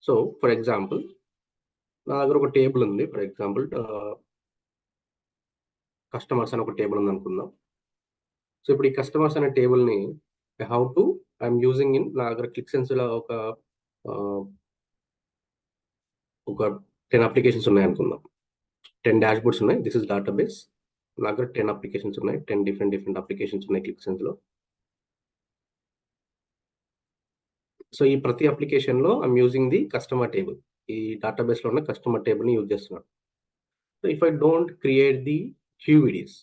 So for example నా దగ్గర ఒక టేబుల్ ఉంది. ఫర్ ఎగ్జాంపుల్ కస్టమర్స్ అని ఒక టేబుల్ ఉంది అనుకుందాం. సో ఇప్పుడు ఈ కస్టమర్స్ అనే టేబుల్ని ఐఎమ్ యూజింగ్ ఇన్ నా దగ్గర క్లిక్సెన్స్లో ఒక 10 అప్లికేషన్స్ ఉన్నాయి అనుకుందాం. 10 డాష్ బోర్డ్స్ ఉన్నాయి. This is database. నా దగ్గర 10 అప్లికేషన్స్ ఉన్నాయి. 10 డిఫరెంట్ అప్లికేషన్స్ ఉన్నాయి క్లిక్సెన్స్లో. సో ఈ ప్రతి అప్లికేషన్లో I'm using the customer table. ఈ డేటాబేస్లో ఉన్న కస్టమర్ టేబుల్ని యూజ్ చేస్తున్నాను. So if I don't create the QVDs,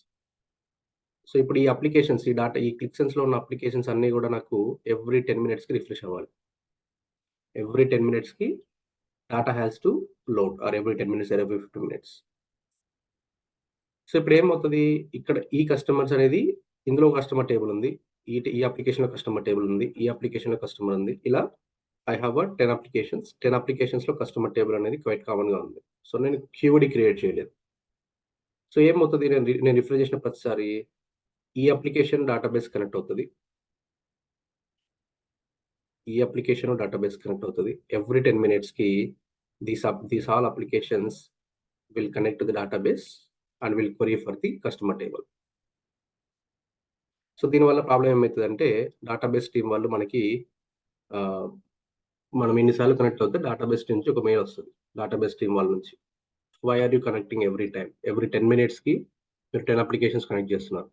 so ఇప్పుడు ఈ క్లిక్సెన్స్లో ఉన్న అప్లికేషన్స్ అన్నీ కూడా నాకు ఎవ్రీ 10 మినిట్స్కి రిఫ్రెష్ అవ్వాలి. ఎవ్రీ 10 మినిట్స్కి data has to load, or every 10 minutes or every 15 minutes. So ఇప్పుడు ఏమవుతుంది, ఇక్కడ ఈ కస్టమర్స్ అనేది ఇందులో కస్టమర్ టేబుల్ ఉంది, ఈ అప్లికేషన్లో కస్టమర్ టేబుల్ ఉంది, ఈ అప్లికేషన్లో కస్టమర్ ఉంది. ఇలా ఐ హ్యావ్ 10 అప్లికేషన్స్. 10 అప్లికేషన్స్లో కస్టమర్ టేబుల్ అనేది క్వైట్ కామన్గా ఉంది. సో నేను క్యూడి క్రియేట్ చేయలేదు. సో ఏమవుతుంది, నేను రిఫ్రెష్ చేసిన ప్రతిసారి ఈ అప్లికేషన్ డేటాబేస్ కనెక్ట్ అవుతుంది, ఈ అప్లికేషన్ డేటాబేస్ కనెక్ట్ అవుతుంది. ఎవ్రీ 10 మినిట్స్కి these all applications will connect to the database and will query for the customer table. So దీనివల్ల ప్రాబ్లం ఏమవుతుందంటే, డేటాబేస్ టీం వాళ్ళు మనకి మనం ఎన్నిసార్లు కనెక్ట్ అవుతే డేటాబేస్ నుంచి ఒక మెయిల్ వస్తుంది డేటాబేస్ టీం వాళ్ళ నుంచి. Why are you connecting every time? Every 10 మినిట్స్కి మీరు 10 అప్లికేషన్స్ కనెక్ట్ చేస్తున్నారు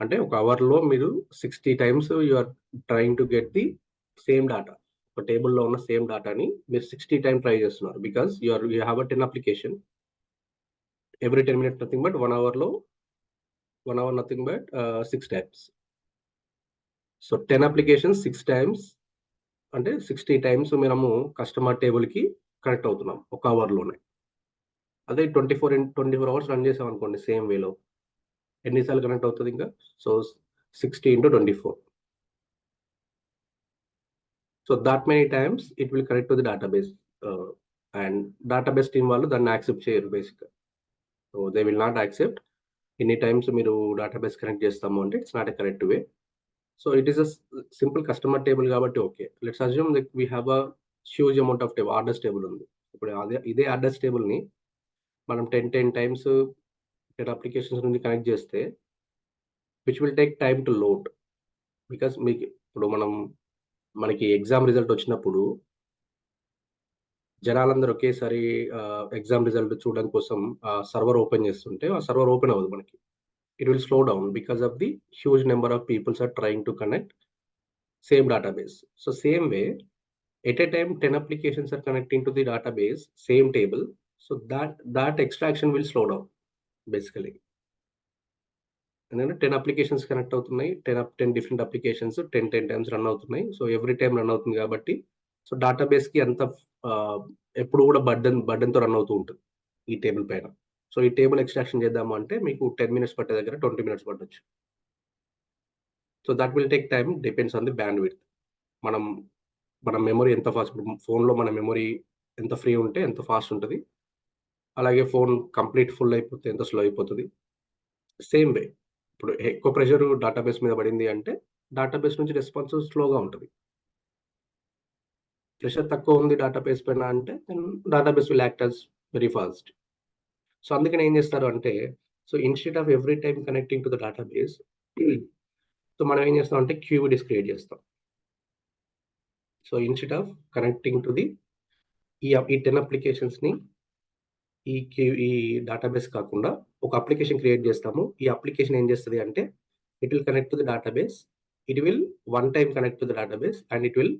అంటే ఒక అవర్లో మీరు 60 times you are trying to get the same data. ఒక టేబుల్లో ఉన్న సేమ్ డేటాని మీరు 60 టైమ్స్ ట్రై చేస్తున్నారు. Because you have 10 application. Every 10 minutes nothing but 1 hour nothing but 6 times. So 10 applications 6 times అంటే 60 టైమ్స్ మనము కస్టమర్ టేబుల్కి కనెక్ట్ అవుతున్నాం ఒక అవర్లోనే. అదే 24 అవర్స్ రన్ చేసాం అనుకోండి సేమ్ వేలో, ఎన్నిసార్లు కనెక్ట్ అవుతుంది ఇంకా? So 60 into 24. So that many times it will connect to the database. And database team వాళ్ళు దాన్ని యాక్సెప్ట్ చేయరు బేసిక్గా. So they will not accept ఎన్ని టైమ్స్ మీరు డేటాబేస్ కనెక్ట్ చేస్తాము అంటే it's not a correct way. So it is a simple customer table కాబట్టి okay. Let's assume that we have a huge amount of orders table ఉంది. ఇప్పుడు ఇదే orders టేబుల్ని మనం 10 టైమ్స్ 10 అప్లికేషన్స్ నుంచి కనెక్ట్ చేస్తే which will take time to load. Because మీకు ఇప్పుడు మనకి ఎగ్జామ్ రిజల్ట్ వచ్చినప్పుడు జనాలందరూ ఒకేసారి ఎగ్జామ్ రిజల్ట్ చూడడం కోసం సర్వర్ ఓపెన్ చేస్తుంటే ఆ సర్వర్ ఓపెన్ అవ్వదు మనకి. It will slow down because of the huge number of peoples are trying to connect same database. So same way, at a time 10 applications are connecting to the database, same table. So that extraction will slow down basically. ఎందుకంటే 10 applications connect అవుతున్నాయి, 10 different applications 10 times run అవుతున్నాయి. So every time run అవుతుంది కాబట్టి so డేటాబేస్కి అంత ఎప్పుడు కూడా బర్డెన్తో run అవుతూ ఉంటుంది ఈ టేబుల్ పైన. సో ఈ టేబుల్ ఎక్స్ట్రాక్షన్ చేద్దాము అంటే మీకు 10 మినిట్స్ పట్టే దగ్గర 20 మినిట్స్ పట్టొచ్చు. So that will take time, depends on the band width. మన మెమరీ ఎంత ఫాస్ట్, ఫోన్లో మన మెమరీ ఎంత ఫ్రీ ఉంటే ఎంత ఫాస్ట్ ఉంటుంది, అలాగే ఫోన్ కంప్లీట్ ఫుల్ అయిపోతే ఎంత స్లో అయిపోతుంది. సేమ్ వే ఇప్పుడు ఎక్కువ ప్రెషర్ డేటాబేస్ మీద పడింది అంటే డేటాబేస్ నుంచి రెస్పాన్స్ స్లోగా ఉంటుంది. ప్రెషర్ తక్కువ ఉంది డేటాబేస్ పైన అంటే database will act as very fast. So అందుకని ఏం చేస్తారు అంటే, so instead of every time connecting to the database, so మనం ఏం చేస్తాం అంటే క్యూవిడీస్ క్రియేట్ చేస్తాం. So instead of connecting to the ఈ 10 అప్లికేషన్స్ని ఈ డేటాబేస్ కాకుండా ఒక అప్లికేషన్ క్రియేట్ చేస్తాము. ఈ అప్లికేషన్ ఏం చేస్తుంది అంటే it will connect to the database. It will one time connect to the database and it will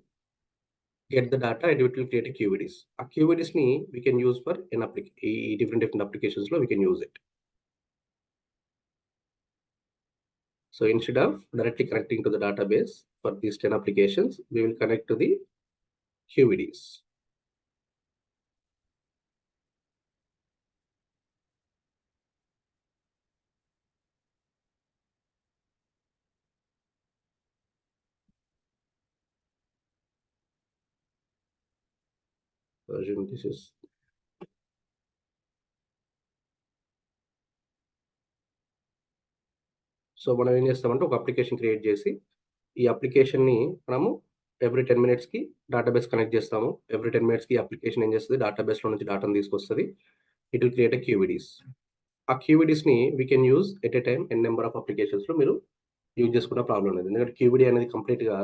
get the data and it will create QVDs. ఆ క్యూవిడీస్ని వీ కెన్ యూజ్ ఫర్ ఈ different అప్లికేషన్స్లో we can use it. So instead of directly connecting to the database for these 10 applications, we will connect to the QVDs. Assume this is so మనం ఏం చేస్తామంటే ఒక application create చేసి ఈ అప్లికేషన్ని మనము every 10 మినిట్స్‌కి డేటాబేస్ కనెక్ట్ చేస్తాము. ఎవ్రీ 10 మినిట్స్‌కి అప్లికేషన్ ఏం చేస్తది, డేటాబేస్‌లో నుంచి డేటాను తీసుకొస్తది. It will create QVDs. ఆ క్యూవీడీస్‌ని we can use at a time n number of అప్లికేషన్స్‌లో మీరు యూజ్ చేసుకున్న ప్రాబ్లమ్ లేదు. ఎందుకంటే క్యూవీడీ అనేది కంప్లీట్‌గా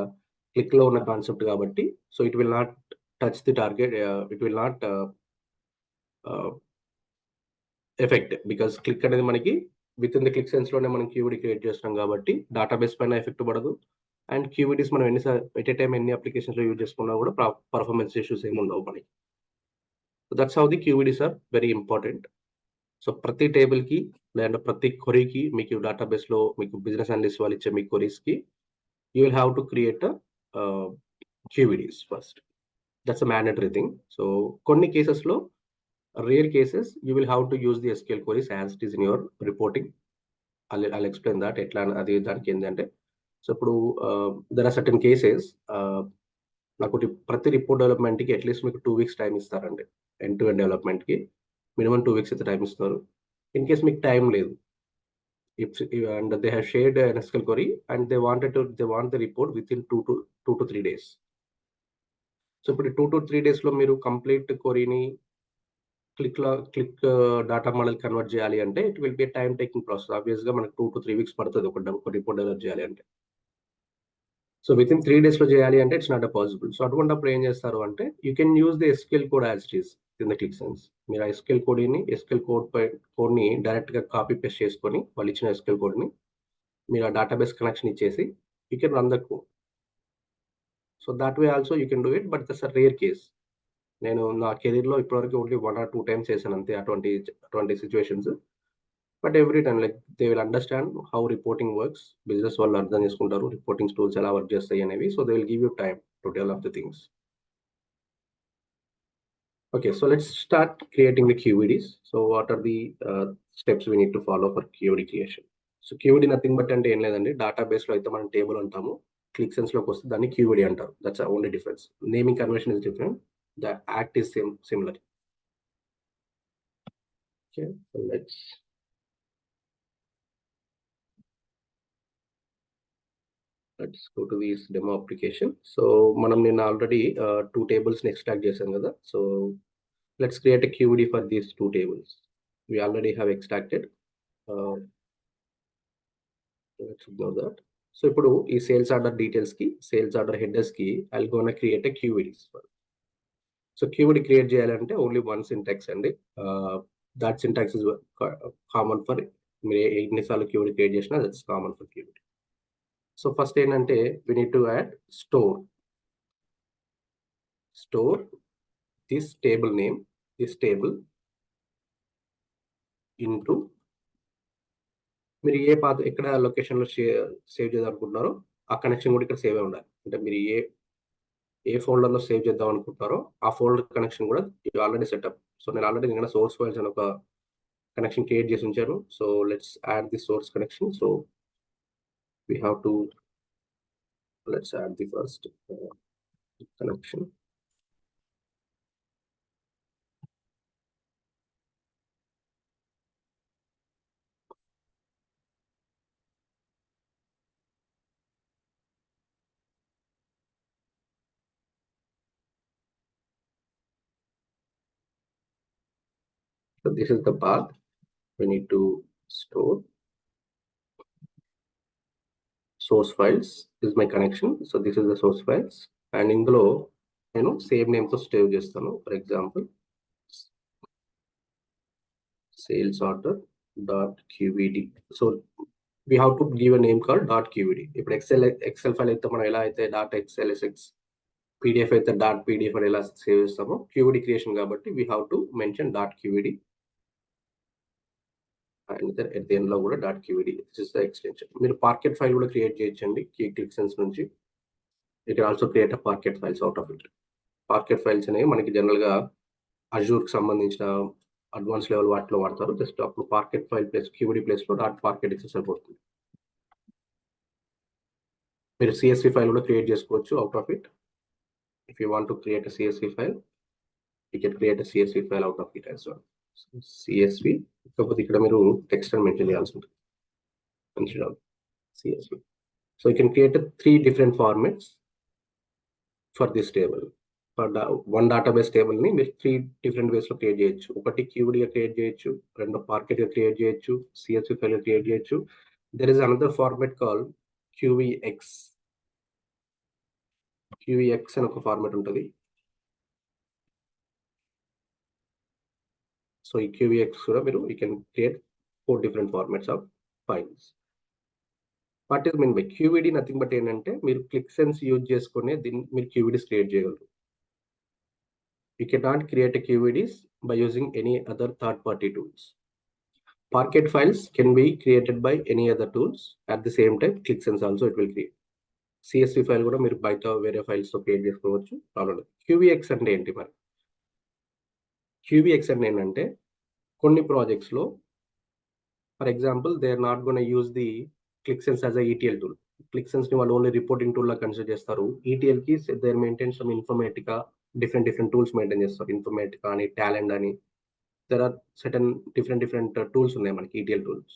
క్లిక్‌లో ఉన్న కాన్సెప్ట్ కాబట్టి, so it will not touch the target. It will not effect. Because click అనేది మనకి వితిన్ ది క్లిక్ సెన్స్‌లోనే మనం క్యూవీడీ క్రియేట్ చేస్తున్నాం కాబట్టి డేటాబేస్ పైన ఎఫెక్ట్ పడదు. అండ్ క్యూవీడీస్ మనం ఎట్ ఎ టైమ్ ఎన్ని అప్లికేషన్స్‌లో యూజ్ చేసుకున్నా కూడా పర్ఫార్మెన్స్ ఇష్యూస్ ఏమి ఉండవు మనకి. That's how the QVDs are very important. So ప్రతి టేబుల్‌కి లేదా ప్రతి క్వెరీకి మీకు డేటాబేస్‌లో మీకు బిజినెస్ అనలిస్ట్ వాళ్ళు ఇచ్చే మీ క్వెరీస్‌కి you will have to create ah, QVDs first. That's a mandatory thing. So కొన్ని కేసెస్‌లో rare cases you will have to use the SQL queries as it is in your reporting. I'll explain that ఎట్లా అది దానికి ఏందంటే, so ఇప్పుడు there are certain cases. నాకు ప్రతి report డెవలప్‌మెంట్‌కి అట్‌లీస్ట్ మీకు 2 వీక్స్ టైమ్ ఇస్తారండి. ఎండ్ టు ఎండ్ డెవలప్‌మెంట్‌కి. మినిమమ్ 2 వీక్స్ అయితే టైమ్ ఇస్తున్నారు. ఇన్ కేస్ మీకు టైమ్ లేదు. And they have shared an SQL query and they want the report within 2 to 3 days. So ఇప్పుడు 2 to 3 డేస్‌లో మీరు కంప్లీట్ క్వెరీని క్లిక్ డాటా మోడల్ కన్వర్ట్ చేయాలి అంటే it will be a time taking process. ఆబ్వియస్‌గా మనకు 2 to 3 వీక్స్ పడతది ఒక రిపోర్ట్ డెవలప్ చేయాలి అంటే. సో వితిన్ 3 డేస్‌లో చేయాలి అంటే ఇట్స్ నాట్ పాసిబుల్. సో అటువంటప్పుడు ఏం చేస్తారు అంటే you can use the SQL code as it is in the Qlik Sense. మీరు ఆ ఎస్‌క్యూఎల్ కోడ్‌ని డైరెక్ట్‌గా కాపీ పేస్ట్ చేసుకొని వాళ్ళు ఇచ్చిన ఎస్‌క్యూఎల్ కోడ్‌ని మీరు ఆ డేటాబేస్ కనెక్షన్ ఇచ్చేసి you can run the code. So that way also you can do it. But that's a rare case. నేను నా కెరియర్‌లో ఇప్పటివరకు ఓన్లీ 1 ఆర్ 2 టైమ్స్ చేశాను అంతే అటువంటి situations. But every time like they will understand how reporting works. Business వాళ్ళు అర్థం చేసుకుంటారు. రిపోర్టింగ్ టూల్స్ ఎలా వర్క్ చేస్తాయి అనేవి. So they will give you time to develop the things. Okay, so let's start creating the QVDs. So what are the steps we need to follow for QVD creation? So QVD nothing but అంటే ఏం లేదండి. డేటాబేస్‌లో అయితే మనం table అంటాము. Click సెన్స్‌లోకి వస్తే దాన్ని QVD అంటారు. That's only difference. Naming convention is different. The act is similar. Okay. So let's go to this demo application. So మనం నిన్న ఆల్రెడీ 2 టేబుల్స్‌ని ఎక్స్ట్రాక్ట్ చేసాం కదా! So let's create a QVD for these 2 tables. We already have extracted. Ah, let's ignore that. So ఇప్పుడు ఈ sales order డీటెయిల్స్‌కి, sales order హెడర్స్‌కి I'll gonna create a QVDs. So keyword create చేయాలంటే only one syntax అండి. That syntax is common for మీరు ఎన్ని సార్లు keyword create చేసినా that's common for keyword. So first ఏంటంటే we need to add store this table name, this table into మీరు ఎక్కడ లొకేషన్‌లో సేవ్ చేయాలనుకుంటున్నారో ఆ కనెక్షన్ కూడా ఇక్కడ సేవ్ అయి ఉండాలి. అంటే మీరు ఏ ఫోల్డర్‌లో సేవ్ చేద్దాం అనుకుంటున్నారో ఆ ఫోల్డర్ కనెక్షన్ కూడా ఆల్రెడీ సెటప్. సో నేను ఆల్రెడీ నిన్న సోర్స్ ఫైల్స్ అని ఒక కనెక్షన్ క్రియేట్ చేసి ఉంచాను. So let's add the source connection. So we have to let's add the first connection. So this is the path we need to store. Source files is my connection. So this is the source files. And ఇందులో నేను same name తో save చేస్తాను. For example sales order dot QVD. So we have to give a name called dot QVD. ఇప్పుడు Excel file అయితే మనం ఎలా అయితే dot XLSX, PDF అయితే డాట్ పీడిఎఫ్ అని ఎలా సేవ్ చేస్తామో క్యూవిడి క్రియేషన్ కాబట్టి we have to mention dot QVD. And at the ఎండ్‌లో కూడా dot QVD this is the extension. మీరు పార్కెట్ ఫైల్ కూడా క్రియేట్ చేయొచ్చండి. క్లిక్ సెన్స్ నుంచి you can also create a parquet files out of it. Parquet files అనేవి మనకి జనరల్‌గా అజూర్‌కి సంబంధించిన అడ్వాన్స్ లెవెల్ వాటిలో వాడతారు. జస్ట్ అప్పుడు పార్కెట్ ఫైల్ ప్లస్ క్యూవిడి ప్లేస్‌లో డాట్ పార్కెట్ ఇస్తే సరిపోతుంది. మీరు సీఎస్‌వి ఫైల్ కూడా క్రియేట్ చేసుకోవచ్చు out of it. If you want to create a CSV file you can create a CSV file out of it as well. CSV కాకపోతే ఇక్కడ మీరు text అని మెన్షన్ చేయాల్సి ఉంటుంది. Instead of CSV. So you can create 3 different formats. For this table. One database టేబుల్ని మీరు 3 different వేస్లో create చేయొచ్చు. ఒకటి క్యూబీడీగా క్రియేట్ చేయొచ్చు, రెండు పార్కెట్గా క్రియేట్ చేయొచ్చు, సిఎస్వి ఫైల్గా క్రియేట్ చేయొచ్చు. There is another format call QVX. QVX అని ఒక ఫార్మాట్ ఉంటుంది. సో ఈ క్యూవీఎక్స్ కూడా మీరు you can create 4 different formats of files. What is mean by QVD? Nothing but ఏంటంటే మీరు క్లిక్ సెన్స్ యూజ్ చేసుకునే దీన్ని మీరు క్యూవీడీస్ క్రియేట్ చేయగలరు. You cannot create a QVDs by using any other third-party tools. Parquet files can be created by any other tools. At the same time, ClickSense also it will create. CSV file కూడా మీరు బయట వేరే ఫైల్స్తో create చేసుకోవచ్చు. Problem లేదు. క్యూవీఎక్స్ అంటే ఏంటి మరి? క్యూవీఎక్స్ అంటే ఏంటంటే కొన్ని ప్రాజెక్ట్స్లో for example they are not gonna use the ClickSense as a ETL tool. ClickSenseని వాళ్ళు ఓన్లీ రిపోర్టింగ్ టూల్లా కన్సిడర్ చేస్తారు. ఈటీఎల్కి they're maintain some Informatica different tools maintain చేస్తారు. ఇన్ఫర్మేటికా అని, టాలెంట్ అని, there are certain different tools ఉన్నాయి మనకి, ఈటీఎల్ టూల్స్,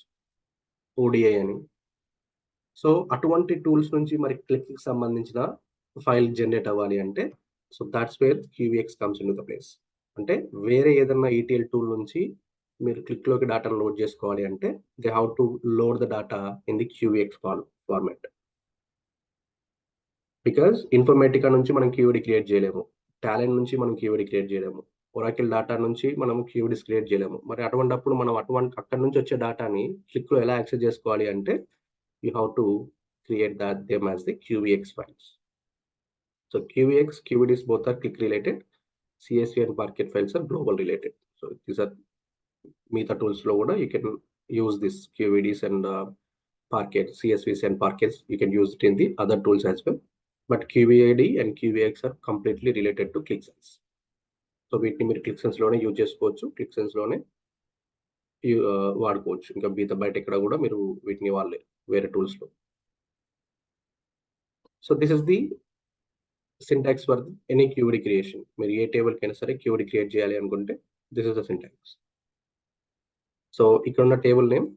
ఓడిఐ అని. సో అటువంటి టూల్స్ నుంచి మరి క్లిక్కి సంబంధించిన ఫైల్ జనరేట్ అవ్వాలి అంటే so that's where QVX comes in to the place. అంటే వేరే ఏదన్నా ఈటీఎల్ టూల్ నుంచి మీరు క్లిక్లోకి డేటాను లోడ్ చేసుకోవాలి అంటే they have to load the data in the QVX format. Because Informatica నుంచి మనం క్యూవీడీ క్రియేట్ చేయలేము, టాలెంట్ నుంచి మనం క్యూవీడీ క్రియేట్ చేయలేము, ఒరాకిల్ డేటా నుంచి మనం క్యూవీడీస్ క్రియేట్ చేయలేము. మరి అటువంటప్పుడు మనం అక్కడి నుంచి వచ్చే డేటాని క్లిక్లో ఎలా యాక్సెస్ చేసుకోవాలి అంటే you have to create them as the QVX files. So QVX, QVDs both are click related. CSV and Parquet files are global related. So these are మిగతా టూల్స్లో కూడా you can use this QVDs and Parquet, CSVs and Parquets. You can use it in the other tools as well. But QVAD and QVX are completely related to ClickSense. So వీటిని మీరు ClickSenseలోనే use చేసుకోవచ్చు, ClickSenseలోనే వాడుకోవచ్చు. ఇంకా బయట ఎక్కడ కూడా మీరు వీటిని వాడలేరు వేరే టూల్స్లో. So this is the syntax for any QVD creation. మీరు ఏ టేబుల్కైనా సరే క్యూవీడీ క్రియేట్ చేయాలి అనుకుంటే this is the syntax. So ఇక్కడ ఉన్న table name,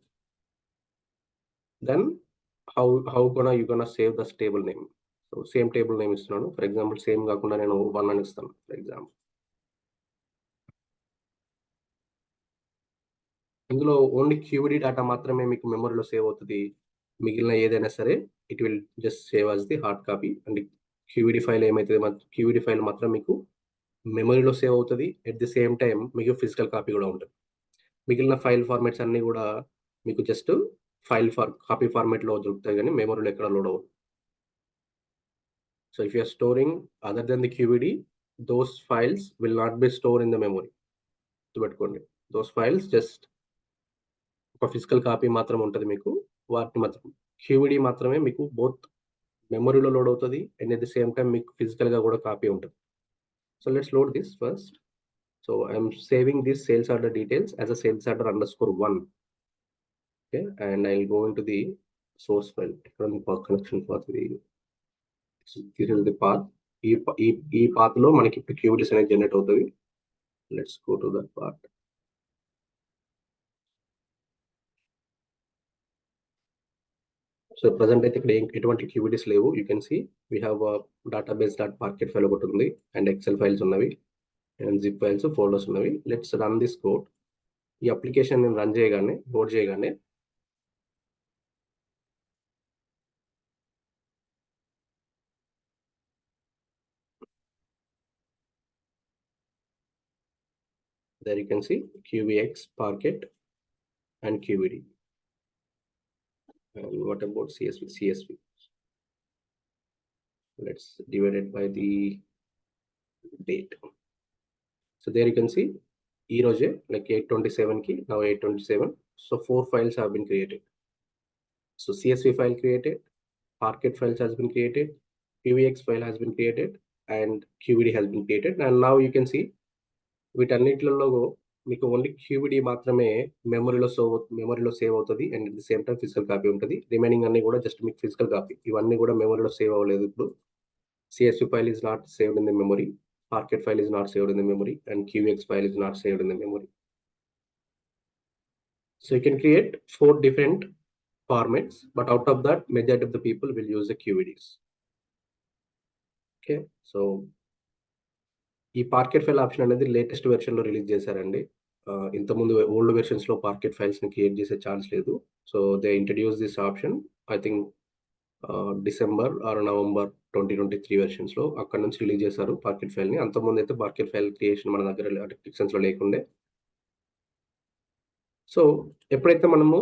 then how you gonna save this table name. So same table name ఇస్తున్నాను. ఫర్ ఎగ్జాంపుల్ సేమ్ కాకుండా నేను 1 అని ఇస్తాను ఫర్ ఎగ్జాంపుల్. ఇందులో ఓన్లీ క్యూవీడీ డేటా మాత్రమే మీకు మెమరీలో సేవ్ అవుతుంది. మిగిలిన ఏదైనా సరే it will just save as the hard copy. And QVD file ఏమైతే క్యూవీడీ ఫైల్ మాత్రం మీకు మెమరీలో సేవ్ అవుతుంది. ఎట్ ది సేమ్ టైం మీకు ఫిజికల్ కాపీ కూడా ఉంటుంది. మిగిలిన ఫైల్ ఫార్మాట్స్ అన్నీ కూడా మీకు జస్ట్ కాపీ ఫార్మాట్లో దొరుకుతాయి కానీ మెమరీలో ఎక్కడ లోడ్ అవ్వదు. So if you're storing other then the QVD, those files will not be store in the memory. గుర్తుపెట్టుకోండి, దోస్ ఫైల్స్ జస్ట్ ఒక ఫిజికల్ కాపీ మాత్రం ఉంటుంది మీకు. వాటిని మాత్రం క్యూవీడీ మాత్రమే మీకు బోత్ మెమరీలో లోడ్ అవుతుంది and at the same time మీకు ఫిజికల్గా కూడా కాపీ ఉంటుంది. So let's load this first. So I'm saving this sales order details as a sales order _1. Okay, and I'll go into the source file. Run the path connection path. This is the path. ఈ path లో మనకి ఇప్పుడు క్యూవీడీస్ అనేది generate అవుతుంది. Let's go to that part. So present అయితే ఇక్కడ ఎటువంటి QVDs లేవు. You can see we have database.parquet file ఒకటి ఉంది అండ్ ఎక్సెల్ ఫైల్స్ ఉన్నవి అండ్ జిప్ ఫైల్స్, ఫోల్డర్స్ ఉన్నవి. Let's run this code. ఈ అప్లికేషన్ నేను రన్ చేయగానే, లోడ్ చేయగానే there you can see QVX, Parquet and QVD. And what about CSV? Let's divide it by the date. So there you can see ఈరోజే like 8/27కి, now 8/27. So 4 files have been created. So CSV file created, Parquet files has been created, QVX file has been created and QVD has been created. And now you can see వీటన్నిటిలో మీకు only క్యూవీడీ మాత్రమే మెమరీలో save అవుతుంది and at the same time physical copy ఉంటుంది. Remaining అన్ని కూడా just మీకు physical copy. ఇవన్నీ కూడా మెమరీలో సేవ్ అవ్వలేదు. ఇప్పుడు CSV file is not saved in the memory, Parquet file is not saved in the memory and QVX file is not saved in the memory. So you can create 4 different formats, but out of that majority of the people will use the QVDs. Okay. So, ఈ parquet file option అనేది latest వెర్షన్‌లో release చేశారండి. ఇంతకుముందు old వెర్షన్స్‌లో parquet ఫైల్స్‌ని create చేసే chance లేదు. So, they introduce this option I think December or November 2023 వెర్షన్స్‌లో అక్కడి నుంచి release చేశారు parquet ఫైల్‌ని. అంతకుముందయితే పార్కెట్ ఫైల్ క్రియేషన్ మన దగ్గర అంటే క్లిక్‌సెన్స్‌లో లేకుండే. సో, ఎప్పుడైతే మనము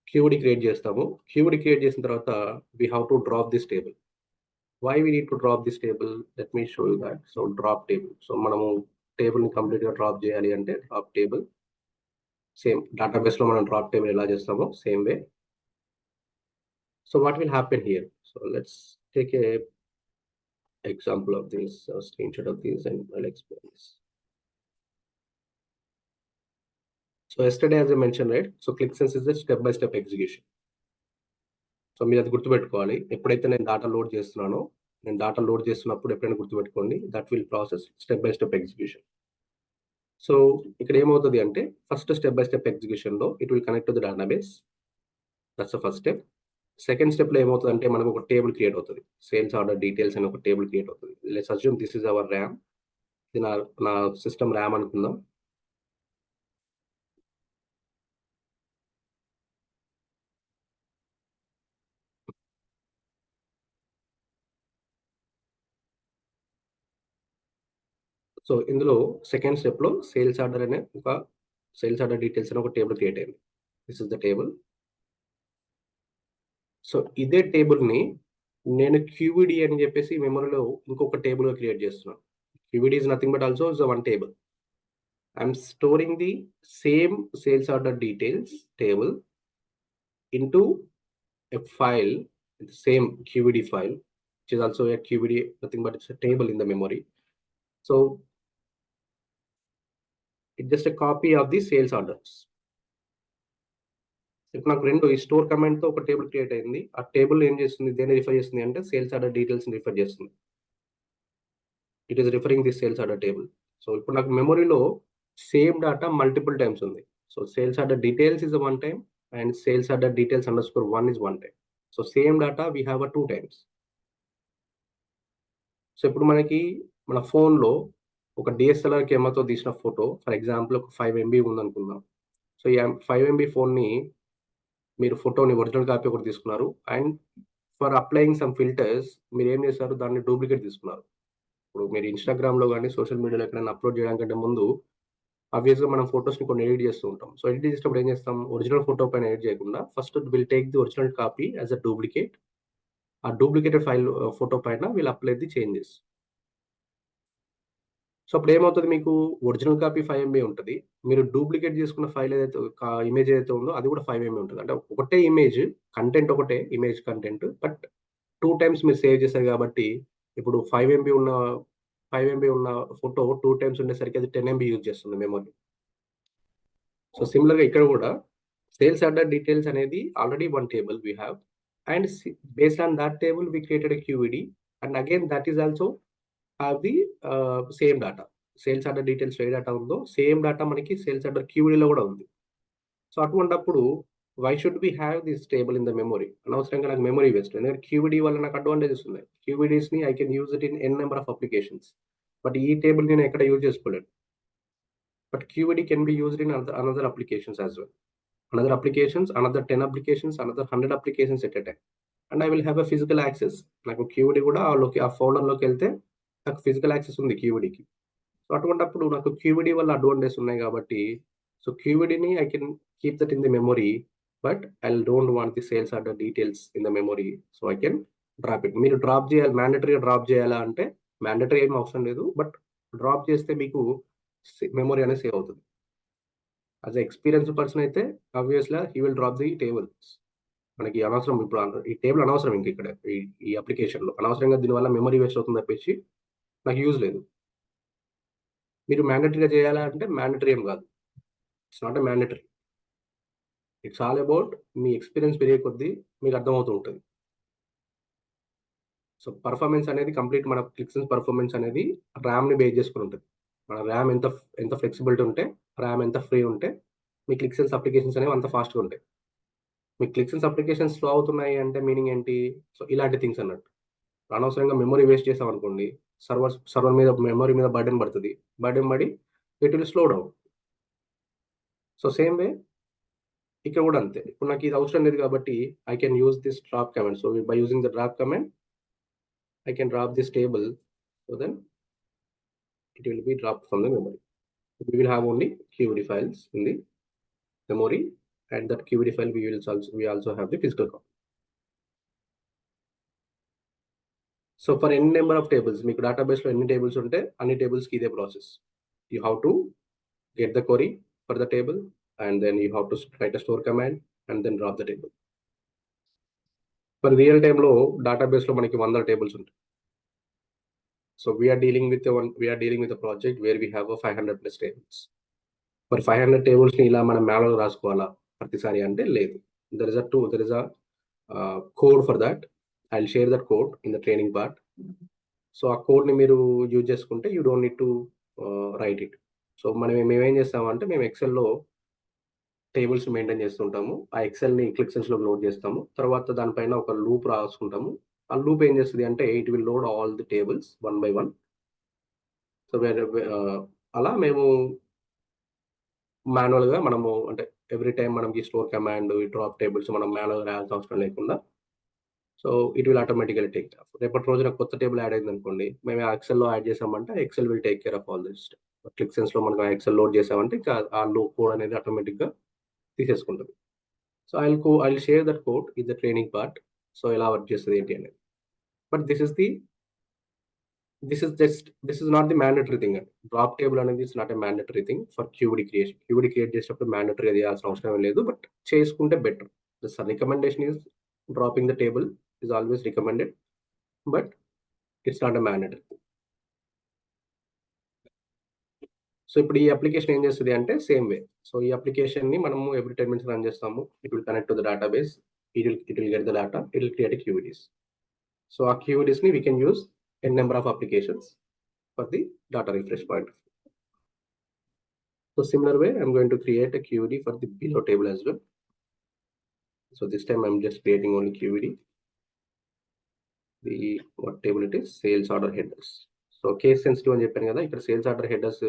క్యూడీ క్రియేట్ చేస్తామో, క్యూడీ క్రియేట్ చేసిన తర్వాత we have to drop this table. Why we need to drop this table? Let me show you that. So, drop table. So, మనము టేబుల్‌ని కంప్లీట్‌గా డ్రాప్ చేయాలి అంటే డ్రాప్ టేబుల్. సేమ్ డేటాబేస్‌లో మనం డ్రాప్ టేబుల్ ఎలా చేస్తామో same way. So, what will happen here? So, let's take a example of this, screenshot of this, and I'll explain this. So, yesterday as I mentioned, right? So, ClickSense is a step-by-step execution. So, మీరది గుర్తుపెట్టుకోవాలి. ఎప్పుడైతే నేను data load చేస్తున్నప్పుడు ఎప్పుడైనా గుర్తుపెట్టుకోండి. That will process step by step execution. So, ఇక్కడ ఏమవుతది అంటే ఫస్ట్ స్టెప్ బై స్టెప్ ఎగ్జిక్యూషన్‌లో it will connect to the database. That's the first step. Second స్టెప్‌లో ఏమవుతదంటే మనకు ఒక టేబుల్ క్రియేట్ అవుతది. సేల్స్ ఆర్డర్ డీటెయిల్స్ అని ఒక టేబుల్ క్రియేట్ అవుతది. Let's assume this is our RAM. ఇది నా సిస్టమ్ ర్యామ్ అనుకుందాం. సో, ఇందులో సెకండ్ స్టెప్‌లో సేల్స్ ఆర్డర్ డీటెయిల్స్ అని ఒక టేబుల్ క్రియేట్ అయింది. This is the table. So, ఇదే టేబుల్‌ని నేను క్యూవీడీ అని చెప్పేసి మెమరీలో ఇంకొక టేబుల్‌గా క్రియేట్ చేస్తున్నాను. QVD is nothing but also is one table. I'm storing the same sales order details table into a file, the same QED file, which is also a QED, nothing but it's a table in the memory. So it's just a copy of the sales orders. ఇప్పుడు నాకు 2 ఈ store కమాండ్‌తో ఒక table create అయింది. ఆ table ఏం చేస్తుంది? దేన్ని refer చేస్తుంది అంటే సేల్స్ ఆర్డర్ డీటెయిల్స్‌ని రిఫర్ చేస్తుంది. It is referring this sales order table. So ఇప్పుడు నాకు మెమరీలో సేమ్ డాటా మల్టిపుల్ టైమ్స్ ఉంది. So sales order details is one time and sales order details underscore 1 is one time. So same data we have 2 times. So, ఇప్పుడు మనకి మన ఫోన్‌లో ఒక DSLR కెమెరాతో తీసిన ఫోటో ఫర్ ఎగ్జాంపుల్ ఒక 5 ఎంబీ ఉందనుకుందాం. సో, ఈ 5 ఎంబీ ఫోన్‌ని మీరు ఫోటోని ఒరిజినల్ కాపీ ఒకటి తీసుకున్నారు. And for applying some filters మీరేం చేశారు? దాన్ని డూప్లికేట్ తీసుకున్నారు. ఇప్పుడు మీరు ఇన్‌స్టాగ్రామ్‌లో గాని, సోషల్ మీడియాలో ఎక్కడైనా అప్‌లోడ్ చేయడానికంటే ముందు ఆబ్వియస్‌గా మనం ఫోటోస్‌ని కొన్ని ఎడిట్ చేస్తూ ఉంటాం. సో, ఎడిట్ చేసేటప్పుడు ఏం చేస్తాం? ఒరిజినల్ ఫోటో పైన ఎడిట్ చేయకుండా first will take the original copy as a duplicate. ఆ డూప్లికేటెడ్ ఫైల్ ఫోటో పైన will apply the changes. So, అప్పుడేమవుతది మీకు ఒరిజినల్ కాపీ 5 ఎంబీ ఉంటది. మీరు డూప్లికేట్ చేసుకున్న ఫైల్ ఏదైతే ఇమేజ్ ఏదైతే ఉందో అది కూడా 5 ఎంబీ ఉంటది. అంటే ఒకటే ఇమేజ్, కంటెంట్ ఒకటే ఇమేజ్ కంటెంట్. బట్ 2 టైమ్స్ మీరు సేవ్ చేశారు కాబట్టి ఇప్పుడు 5 ఎంబీ ఉన్న ఫోటో 2 టైమ్స్ ఉండేసరికి అది 10 ఎంబీ యూజ్ చేస్తుంది మెమరీ. సో, సిమిలర్‌గా ఇక్కడ కూడా సేల్స్ ఆర్డర్ డీటెయిల్స్ అనేది already one table we have and based on that table we created a QVD and again that is also have the same data. Sales order డీటెయిల్స్‌లో ఏ data ఉందో same data మనకి sales order క్యూవీడీలో కూడా ఉంది. So, అటువంటప్పుడు why should we have this table in the memory? అనవసరంగా నాకు మెమరీ వేస్ట్. ఎందుకంటే క్యూవీడీ వల్ల నాకు అడ్వాంటేజెస్ ఉన్నాయి. క్యూవీడీస్‌ని I can use it in number of applications. But ఈ టేబుల్ నేను ఎక్కడ యూజ్ చేసుకోలేను. But QVD can be used in another applications as well. Another applications, another 10 applications, another 100 applications at a time. And I will have a physical access. నాకు QVD కూడా ఆ ఫోల్డర్‌లోకెళ్తే నాకు physical access ఉంది క్యూవీడీకి. So, అటువంటప్పుడు నాకు క్యూవీడీ వల్ల advantages ఉన్నాయి కాబట్టి, సో, క్యూవీడీని I can keep that in the memory. But I don't want the sales order details in the memory. So, I can drop it. మీరు డ్రాప్ చేయాలి మ్యాండేటరీగా డ్రాప్ చేయాలా అంటే, మ్యాండేటరీ ఏమి అవసరం లేదు. బట్ డ్రాప్ చేస్తే మీకు మెమరీ అనేది సేవ్ అవుతది. యాస్ ఎ ఎక్స్‌పీరియన్స్‌డ్ పర్సన్ అయితే ఆబ్వియస్‌గా he will drop the tables. మనకి అనవసరం ఇప్పుడు ఈ టేబుల్ అనవసరం ఇంక ఇక్కడ ఈ అప్లికేషన్‌లో. అనవసరంగా దీనివల్ల మెమరీ వేస్ట్ అవుతుంది తప్పించి నాకు యూజ్ లేదు. మీరు మ్యాండేటరీగా చేయాలా అంటే మ్యాండేటరీ ఏం కాదు. It's not a mandatory. It's all about me experience పెరిగే కొద్దీ మీకు అర్థమవుతూ ఉంటది. సో, పెర్ఫార్మన్స్ అనేది కంప్లీట్ మన క్లిక్‌సెన్స్ పెర్ఫార్మన్స్ అనేది ర్యామ్‌ని బేస్ చేసుకొని ఉంటది. మన ర్యామ్ ఎంత ఫ్లెక్సిబిలిటీ ఉంటే, ర్యామ్ ఎంత ఫ్రీ ఉంటే, మీ క్లిక్‌సెన్స్ అప్లికేషన్స్ అనేవి అంత ఫాస్ట్‌గా ఉంటాయి. మీ క్లిక్‌సెన్స్ అప్లికేషన్స్ స్లో అవుతున్నాయి అంటే మీనింగ్ ఏంటి? సో, ఇలాంటి థింగ్స్ అన్నట్టు. అనవసరంగా మెమరీ వేస్ట్ చేసామనుకోండి, సర్వర్ మీద మెమరీ మీద బర్డెన్ పడుతుంది. బర్డెన్ పడి it will slow down. So same way ఇక్కడ కూడా అంతే. ఇప్పుడు నాకు ఇది అవసరం లేదు కాబట్టి I can use this drop command. So by using the drop command I can drop this table, so then it will be dropped from the memory. We will have only QED files in the memory, and that QED file we also have the physical copy. So for any number of tables, మీకు database లో ఎన్ని tables ఉంటే అన్ని tables కి ఇదే process. You have to get the query for the table, and then you have to write a store command and then drop the table. For real time లో database లో మనకి 100 tables ఉంటాయి. So we are dealing with a project where we have a 500 plus tables. మరి 500 tables ని ఇలా మనం manual రాసుకోవాలా ప్రతిసారి అంటే లేదు. there is a code for that. I'll share that code in the training part. So ఆ code ని మీరు యూజ్ చేసుకుంటే you don't need to right it. So మేమేం చేస్తామంటే మేము ఎక్సెల్లో టేబుల్స్ మెయింటైన్ చేస్తుంటాము. ఆ ఎక్సెల్ని క్లిక్ లో లోడ్ చేస్తాము. తర్వాత దానిపైన ఒక లూప్ రాసుకుంటాము. ఆ లూప్ ఏం చేస్తుంది అంటే it will load all the tables 1 by 1. So అలా మేము మాన్యువల్గా మనము అంటే ఎవ్రీ టైం మనకి స్టోర్ కమాండ్ డ్రాప్ టేబుల్స్ మనం మాన్యువల్గా రాయాల్సిన అవసరం లేకుండా so it will automatically take care of. రేపటి రోజున కొత్త టేబుల్ యాడ్ అయింది అనుకోండి, మేము ఎక్సెల్లో యాడ్ చేసామంటే Excel will take care of all this. Qlik సెన్స్లో మనకు ఎక్సెల్ లోడ్ చేసామంటే ఇంకా ఆ లూప్ కోడ్ అనేది ఆటోమేటిక్గా తీసేసుకుంటుంది. So I share that code in the training part. So ఎలా వర్క్ చేస్తుంది ఏంటి అనేది. But this is not the mandatory thing. Drop table అనేది it's not a mandatory thing for QVD creation. QVD create చేసేటప్పుడు మ్యాండటరీగా చేయాల్సిన అవసరం లేదు, బట్ చేసుకుంటే better. The recommendation is dropping the table is always recommended, but it's not a mandatory. So ఇప్పుడు ఈ application ఏం చేస్తుంది అంటే సేమ్ వే. సో ఈ అప్లికేషన్ ని మనము ఎవ్రీ 10 minutes రన్ చేస్తాము. It will connect to the database, it will get the data, it will create QEDs. So ఆ QEDs ని we can use n number of applications for the data refresh point. So similar way I'm going to create a QED for the below table as well. So this time I'm just creating only QED. What table it is? Sales order headers. So case sensitive అని చెప్పాను కదా, ఇక్కడ sales order headers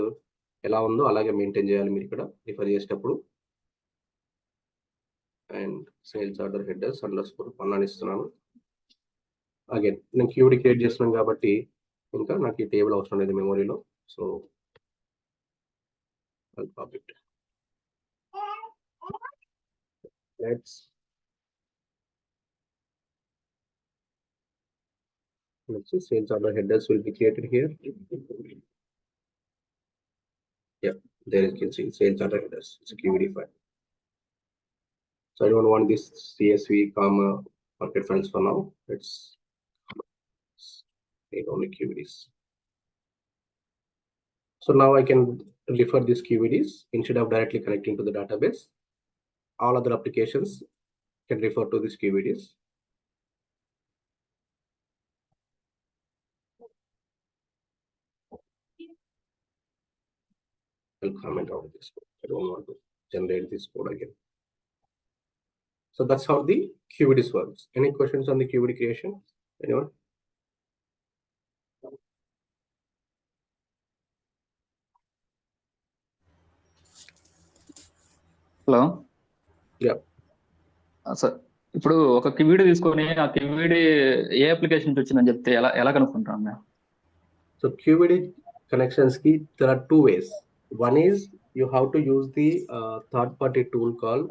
ఎలా ఉందో అలాగే maintain చేయాలి మీరు ఇక్కడ రిఫర్ చేసేటప్పుడు. అండ్ సేల్స్ ఆర్డర్ హెడర్స్ _1 అని ఇస్తున్నాను. అగైన్ నేను QED క్రియేట్ చేస్తున్నాను కాబట్టి ఇంకా నాకు ఈ టేబుల్ అవసరం లేదు మెమొరీలో. So I'll copy it. Let's see, sales order headers will be created here. Yeah, there you can see sales order headers. It's a QED file. So I don't want this CSV, market files for now. Let's need only QEDs. So now I can refer these QEDs instead of directly connecting to the database. All other applications can refer to these QEDs. I'll comment on this code. I don't want to generate this code again. So that's how the QEDs works. Any questions on the QED creation? Anyone? Hello. Yeah. Sir ఇప్పుడు ఒక QED తీసుకొని ఆ QED ఏ application నుంచి వచ్చిందని చెప్తే ఎలా కనుక్కుంటాం? So QED connections ki there are two ways. One is you have to use the third party tool called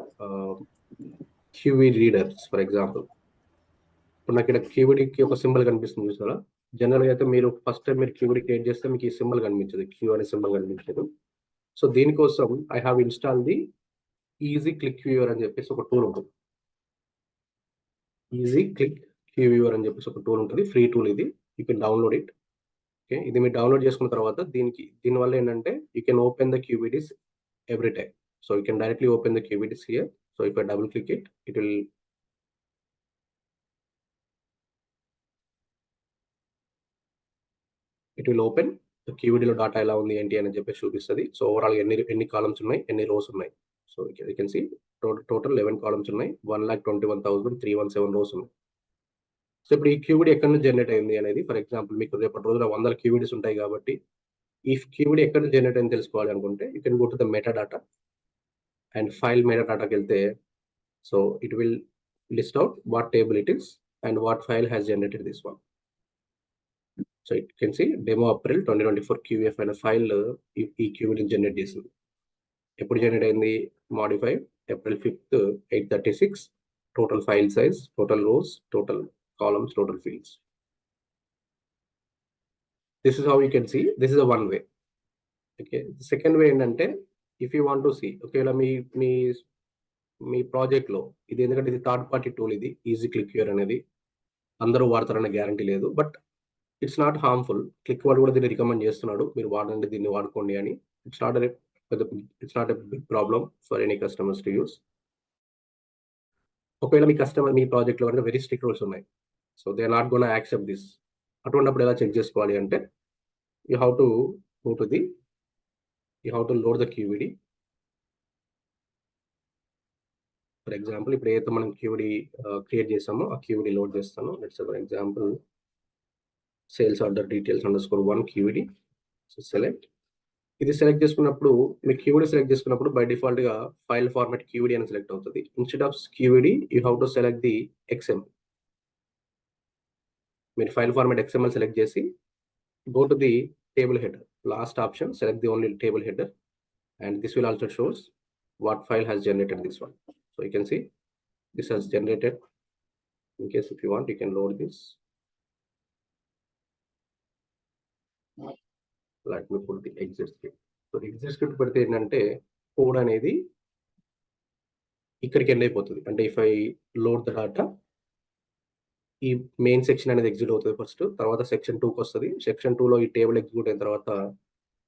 QED readers. For example, ఇప్పుడు నాకు ఇక్కడ QED కి ఒక సింబల్ కనిపిస్తుంది చూసారా. జనరల్గా అయితే మీరు ఫస్ట్ టైం మీరు QED క్రియేట్ చేస్తే మీకు ఈ సింబల్ కనిపించదు, Q అనే సింబల్ కనిపించదు. సో దీనికోసం I have install the easy click viewer అని చెప్పేసి ఒక టూల్ ఉంటుంది. ఈజీ క్లిక్ వ్యూవర్ అని చెప్పేసి ఒక టూల్ ఉంటుంది, ఫ్రీ టూల్ ఇది. You can download it. Okay, ఇది మీరు డౌన్లోడ్ చేసుకున్న తర్వాత దీనివల్ల ఏంటంటే you can open the QEDs every time. So you can directly open the QEDs here. So if I double click it, it will open QED లో data ఎలా ఉంది ఏంటి అని చెప్పేసి చూపిస్తుంది. సో ఓవరాల్ ఎన్ని కాలమ్స్ ఉన్నాయి, ఎన్ని రోస్ ఉన్నాయి. So you can see total 11 columns ఉన్నాయి, 1,21,317 రోస్ ఉన్నాయి. సో ఇప్పుడు ఈ క్యూబిడి ఎక్కడి నుంచి జనరేట్ అయింది అనేది, ఫర్ ఎగ్జాంపుల్ మీకు రేపటి రోజున 100 క్యూబిడీస్ ఉంటాయి కాబట్టి ఈ క్యూబిడి ఎక్కడి నుంచి జనరేట్ అయింది తెలుసుకోవాలి అనుకుంటే you can go to the meta data and file meta డాటాకి వెళ్తే so it will list out what table it is and what file has generated this one. So it can see demo April 2024 QF అనే file ఈ క్యూబిడిని generate చేసింది. ఎప్పుడు generate అయింది? Modify April 5th 8:36. Total file size, total rows, total columns, total fields. This is how you can see. This is one way. Okay, second way ఏంటంటే if you want to see ఒకవేళ మీ మీ మీ ప్రాజెక్ట్లో ఇది, ఎందుకంటే ఇది థర్డ్ పార్టీ టూల్, ఇది ఈజీ క్లిక్ యూర్ అనేది అందరూ వాడతారనే గ్యారంటీ లేదు, but it's not harmful. Qlik వాడు కూడా దీన్ని రికమెండ్ చేస్తున్నాడు, మీరు వాడండి, దీన్ని వాడుకోండి అని. It's not a big problem for any customers to use. ఒకవేళ మీ కస్టమర్ మీ ప్రాజెక్ట్లో కనుక వెరీ స్ట్రిక్ట్ రూల్స్ ఉన్నాయి, so they are not gonna accept this. అటువంటిప్పుడు ఎలా చెక్ చేసుకోవాలి అంటే you have to go to the you have to load the QVD. For example ఇప్పుడు ఏదైతే మనం క్యూవిడి క్రియేట్ చేసామో ఆ క్యూవిడి లోడ్ చేస్తాను. Let's for example sales order details _1 QVD. So select. ఇది సెలెక్ట్ చేసుకున్నప్పుడు మీరు క్యూవిడి సెలెక్ట్ చేసుకున్నప్పుడు బై డిఫాల్ట్గా ఫైల్ ఫార్మాట్ క్యూవిడి అని సెలెక్ట్ అవుతుంది. Instead of QVD you have to select the XML. మీరు ఫైల్ ఫార్మాట్ XML సెలెక్ట్ చేసి go to the table header. Last option, select the only table header, and this will also shows what file has generated this one. So you can see this has generated. In case if you want, you can load this. Let me put the exit script. So exit script పెడితే ఏంటంటే code అనేది ఇక్కడికి end అయిపోతుంది. అంటే if I load the data, ఈ main section అనేది execute అవుతుంది first, తర్వాత సెక్షన్ 2కి వస్తుంది. సెక్షన్ 2లో ఈ టేబుల్ ఎగ్జిక్యూట్ అయిన తర్వాత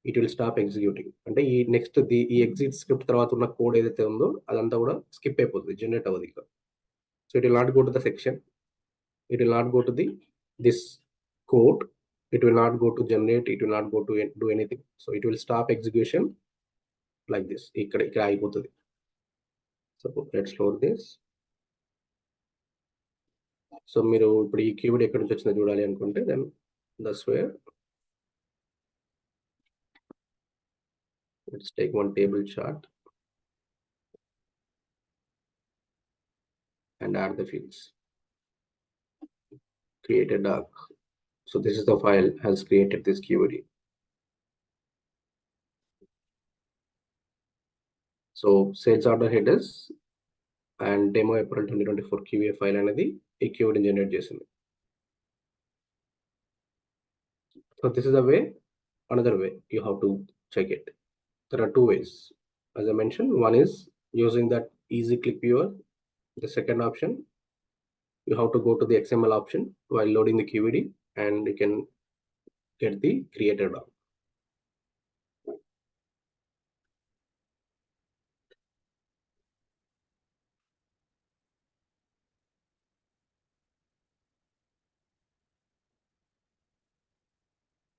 ఇట్ విల్ స్టాప్ ఎగ్జిక్యూటింగ్. అంటే ఈ నెక్స్ట్ ఈ ఎగ్జిట్ స్క్రిప్ట్ తర్వాత ఉన్న కోడ్ ఏదైతే ఉందో అదంతా కూడా స్కిప్ అయిపోతుంది, జనరేట్ అవ్వదు ఇక. So it will not go to the section, it will not go to the this code, it will not go to generate, it will not go to do anything. So it will stop execution like this. ఇక్కడ అయిపోతుంది. So let's load this. So మీరు ఇప్పుడు ఈ keyword ఎక్కడి నుంచి వచ్చిందో చూడాలి అనుకుంటే then that's where let's take one table chart and add the fields. Create a doc. So this is the file has created this keyword. So sales order headers and demo April 2024 QA file అనేది ఈ keyword generate చేసింది. So this is a way. Another way you have to check it. There are two ways. As I mentioned, one is using that easy click viewer. The second option, you have to go to the XML option while loading the QED and you can get the creator doc.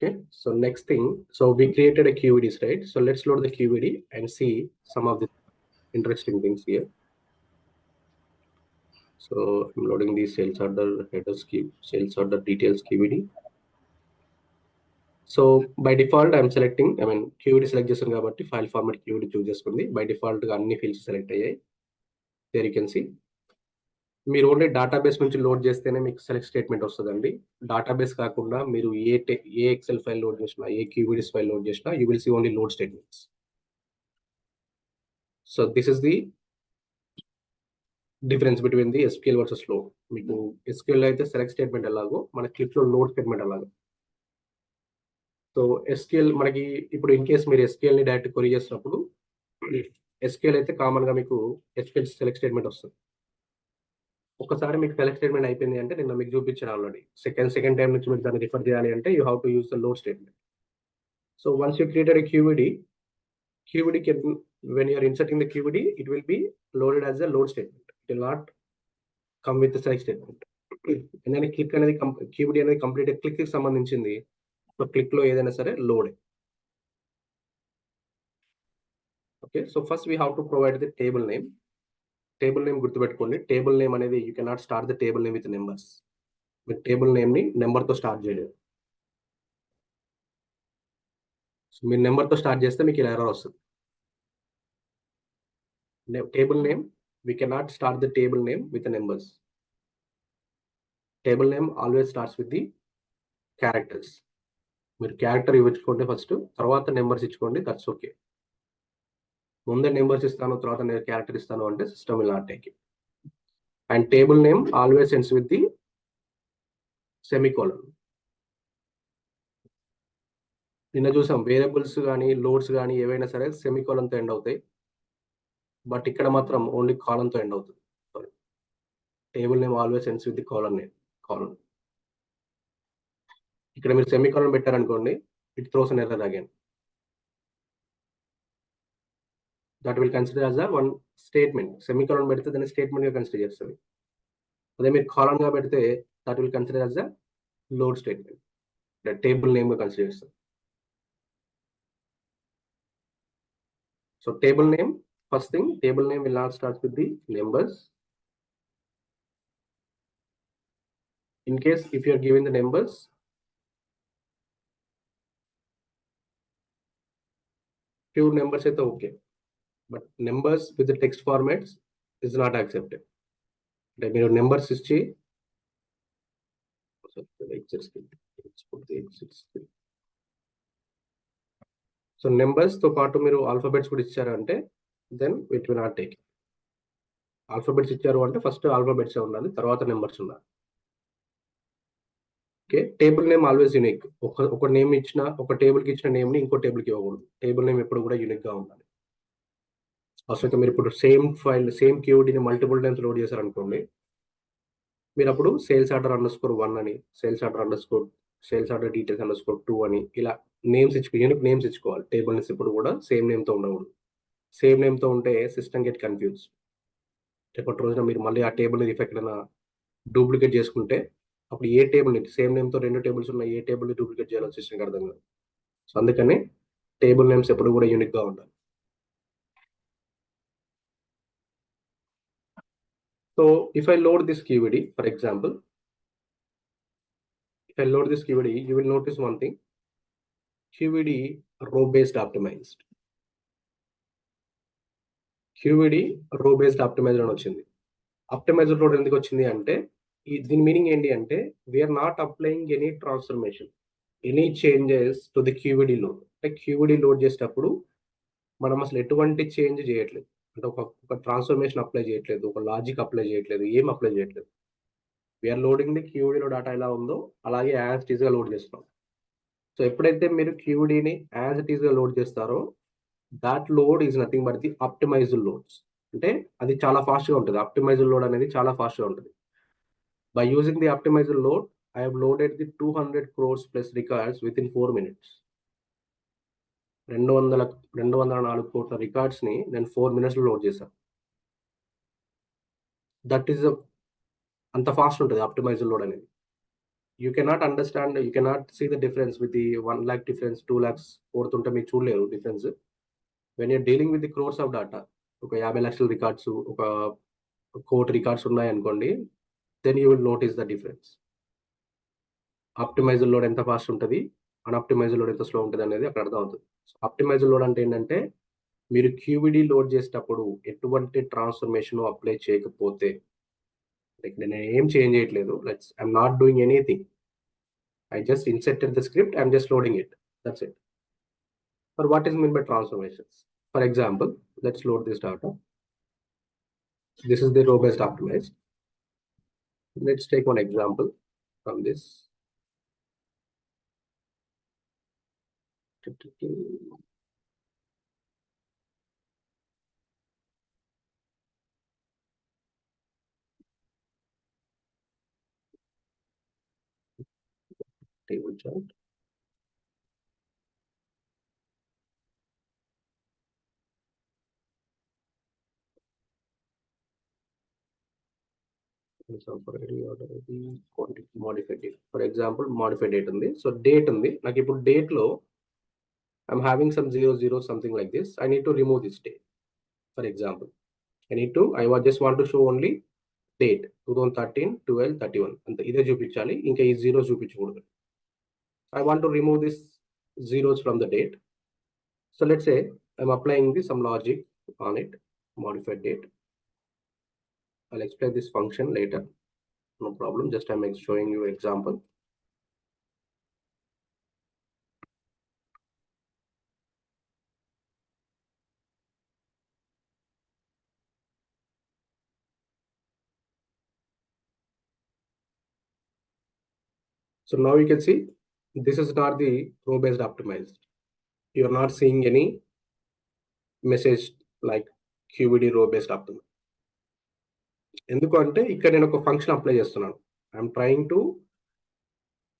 Okay, so next thing, so we created a QEDs, right? So let's load the QED and see some of the interesting things here. So I'm loading the sales order headers sales order details QED. So by default I'm selecting, QED select చేస్తాను కాబట్టి file format QED choose చేసుకుంది. By default గా అన్ని fields select అయ్యాయి. There you can see. మీరు only database నుంచి load చేస్తేనే మీకు సెలెక్ట్ స్టేట్మెంట్ వస్తుందండి. డేటాబేస్ కాకుండా మీరు ఏ ఎక్సెల్ ఫైల్ లోడ్ చేసినా, ఏ క్యూబిడిస్ ఫైల్ లోడ్ చేసినా you will see only load statements. So this is the difference between the SQL versus load. మీకు ఎస్క్యూఎల్ అయితే సెలెక్ట్ స్టేట్మెంట్ ఎలాగో మన క్లిప్లో లోడ్ స్టేట్మెంట్ అలాగో. సో ఎస్క్యూఎల్ మనకి ఇప్పుడు ఇన్ కేస్ మీరు ఎస్క్యూఎల్ని డైరెక్ట్ కొరీ చేసినప్పుడు ఎస్క్యూఎల్ అయితే కామన్గా మీకు ఎస్క్యూఎల్ సెలెక్ట్ స్టేట్మెంట్ వస్తుంది. ఒకసారి మీకు సెలెక్ట్ స్టేట్మెంట్ అయిపోయింది అంటే నేను మీకు చూపించాను ఆల్రెడీ. సెకండ్ టైం నుంచి మీరు దాన్ని రిఫర్ చేయాలి అంటే you have to use the load statement. So once you created a QED can, when you are inserting the QED, it will be loaded as a load statement. It will not come with the select statement. And then click అనేది QED అనేది complete click కి సంబంధించింది. So click లో ఏదైనా సరే load. Okay, so first we have to provide the table name. Table name గుర్తుపెట్టుకోండి. Table name అనేది you cannot start the table name with numbers. మీరు టేబుల్ నేమ్ని నెంబర్తో స్టార్ట్ చేయలేదు. సో మీరు నెంబర్తో స్టార్ట్ చేస్తే మీకు ఇలా ఎర్రర్ వస్తుంది. Table name, we cannot start the table name with the numbers. Table name always starts with the characters. మీరు క్యారెక్టర్ ఇవ్వచ్చుకోండి ఫస్ట్, తర్వాత నెంబర్స్ ఇచ్చుకోండి, దట్స్ ఓకే. ముందే నెంబర్స్ ఇస్తాను తర్వాత నేను క్యారెక్టర్ ఇస్తాను అంటే system will not take it. And table name always ends with the semicolon. నిన్న చూసాం వేరియబుల్స్ కానీ లోడ్స్ కానీ ఏవైనా సరే సెమీకోలన్తో ఎండ్ అవుతాయి, బట్ ఇక్కడ మాత్రం ఓన్లీ కాలన్తో ఎండ్ అవుతుంది. Sorry, table name always ends with the colon name, colon. ఇక్కడ మీరు సెమీకోలన్ పెట్టారనుకోండి, it throws an error again. That will consider as a one statement. Semicolon పెడితే దాన్ని స్టేట్మెంట్ గా కన్సిడర్ చేస్తుంది. అదే మీరు కాలన్ గా పెడితే that will consider as a load statement, table name గా కన్సిడర్ చేస్తుంది. So table name, first thing, table name will not start with the numbers. In case if you are given the numbers, few numbers అయితే okay, but numbers with the text formats is not accepted. అంటే మీరు numbers ఇచ్చి so numbers తో పాటు మీరు alphabets కూడా ఇచ్చారంటే then it will not take. Alphabets ఇచ్చారు అంటే ఫస్ట్ ఆల్ఫాబెట్స్ ఉండాలి, తర్వాత నెంబర్స్ ఉండాలి. Okay, table name always unique. ఒక నేమ్ ఇచ్చిన, ఒక టేబుల్కి ఇచ్చిన నేమ్ని ఇంకో టేబుల్కి ఇవ్వకూడదు. టేబుల్ నేమ్ ఎప్పుడు కూడా యూనిక్గా ఉండాలి. అసలు మీరు ఇప్పుడు సేమ్ ఫైల్, సేమ్ క్యూడీని మల్టిపుల్ టైమ్స్ లోడ్ చేశారనుకోండి, మీరు అప్పుడు సేల్స్ ఆర్డర్ _1 అని, సేల్స్ ఆర్డర్ డీటెయిల్స్ _2 అని ఇలా నేమ్స్ యూనిక్ నేమ్స్ ఇచ్చుకోవాలి. టేబుల్ నేమ్స్ ఇప్పుడు కూడా సేమ్ నేమ్తో ఉండకూడదు. సేమ్ నేమ్తో ఉంటే సిస్టమ్ గెట్ కన్ఫ్యూజ్. రేపటి రోజున మీరు మళ్ళీ ఆ టేబుల్ ఎక్కడైనా డూప్లికేట్ చేసుకుంటే అప్పుడు ఏ టేబుల్ సేమ్ నేమ్తో 2 టేబుల్స్ ఉన్న ఏ టేబుల్ని డూప్లికేట్ చేయాలో సిస్టమ్కి అర్థం కాదు. సో అందుకని టేబుల్ నేమ్స్ ఎప్పుడు కూడా యూనిక్గా ఉండాలి. So if I load this QED, for example, if I load this QED, you will notice one thing, QED row based optimized. QED row based optimized అని వచ్చింది. ఆప్టిమైజర్ లోడ్ ఎందుకు వచ్చింది అంటే, దీని మీనింగ్ ఏంటి అంటే, we're not applying any transformation, any changes to the QED load. అంటే QED load చేసేటప్పుడు మనం అసలు ఎటువంటి చేంజ్ చేయట్లేదు. అంటే ఒక ట్రాన్స్ఫర్మేషన్ అప్లై చేయట్లేదు, ఒక లాజిక్ అప్లై చేయట్లేదు, ఏం అప్లై చేయట్లేదు. వీఆర్ లోడింగ్ ది QED లో డేటా ఎలా ఉందో అలాగే యాజ్ ఇట్ ఈస్ గా లోడ్ చేస్తున్నాం. సో ఎప్పుడైతే మీరు QEDని యాజ్ ఇట్ ఈస్ గా లోడ్ చేస్తారో, that load is nothing but the optimised loads. అంటే అది చాలా ఫాస్ట్గా ఉంటుంది. ఆప్టిమైజ్డ్ లోడ్ అనేది చాలా ఫాస్ట్గా ఉంటుంది. By using the optimised load, I have loaded the 200 crores plus records within 4 minutes. 204 కోట్ల రికార్డ్స్ ని నేను 4 minutes లో లోడ్ చేశాను. దట్ ఈస్ అంత ఫాస్ట్ ఉంటుంది ఆప్టిమైజ్డ్ లోడ్ అనేది. You cannot understand, you cannot see the difference with the 1 lakh difference, 2 lakhs పోతుంటే మీరు చూడలేరు difference. When you're dealing with the crores of data, ఒక 50 లక్షల రికార్డ్స్, ఒక 1 కోటి రికార్డ్స్ ఉన్నాయనుకోండి, then you will notice the difference. Optimised load ఎంత fast ఉంటుంది, అన్ఆప్టిమైజ్డ్ లోడ్ ఎంత స్లో ఉంటుంది అనేది అక్కడ అర్థం అవుతుంది. సో ఆప్టిమైజ్డ్ లోడ్ అంటే ఏంటంటే, మీరు QED లోడ్ చేసేటప్పుడు ఎటువంటి ట్రాన్స్ఫర్మేషన్ అప్లై చేయకపోతే, లైక్ నేను ఏం చేంజ్ చేయట్లేదు, I'm not doing anything, I just inserted the script, I'm just loading it, that's it. For what is mean by transformations? For example, let's load this data. This is the row based optimized. Let's take one example from this. Table chart. Modify date, for example modify date ఉంది. So date ఉంది, నాకు ఇప్పుడు date లో I'm having some 00 something like this. I need to remove this date. For example, I just want to show only date 2013, 12, 31 అంతే ఇదే చూపించాలి. ఇంకా ఈ జీరోస్ చూపించకూడదు. I want to remove this zeros from the date. So let's say I'm applying some logic on it, modified date. I'll explain this function later. No problem. Just I'm showing you example. So now you can see this is not the row-based optimized. You are not seeing any message like QVD row-based optimized. ఎందుకంటే ఇక్కడ నేను ఒక function apply చేస్తున్నాను. I'm trying to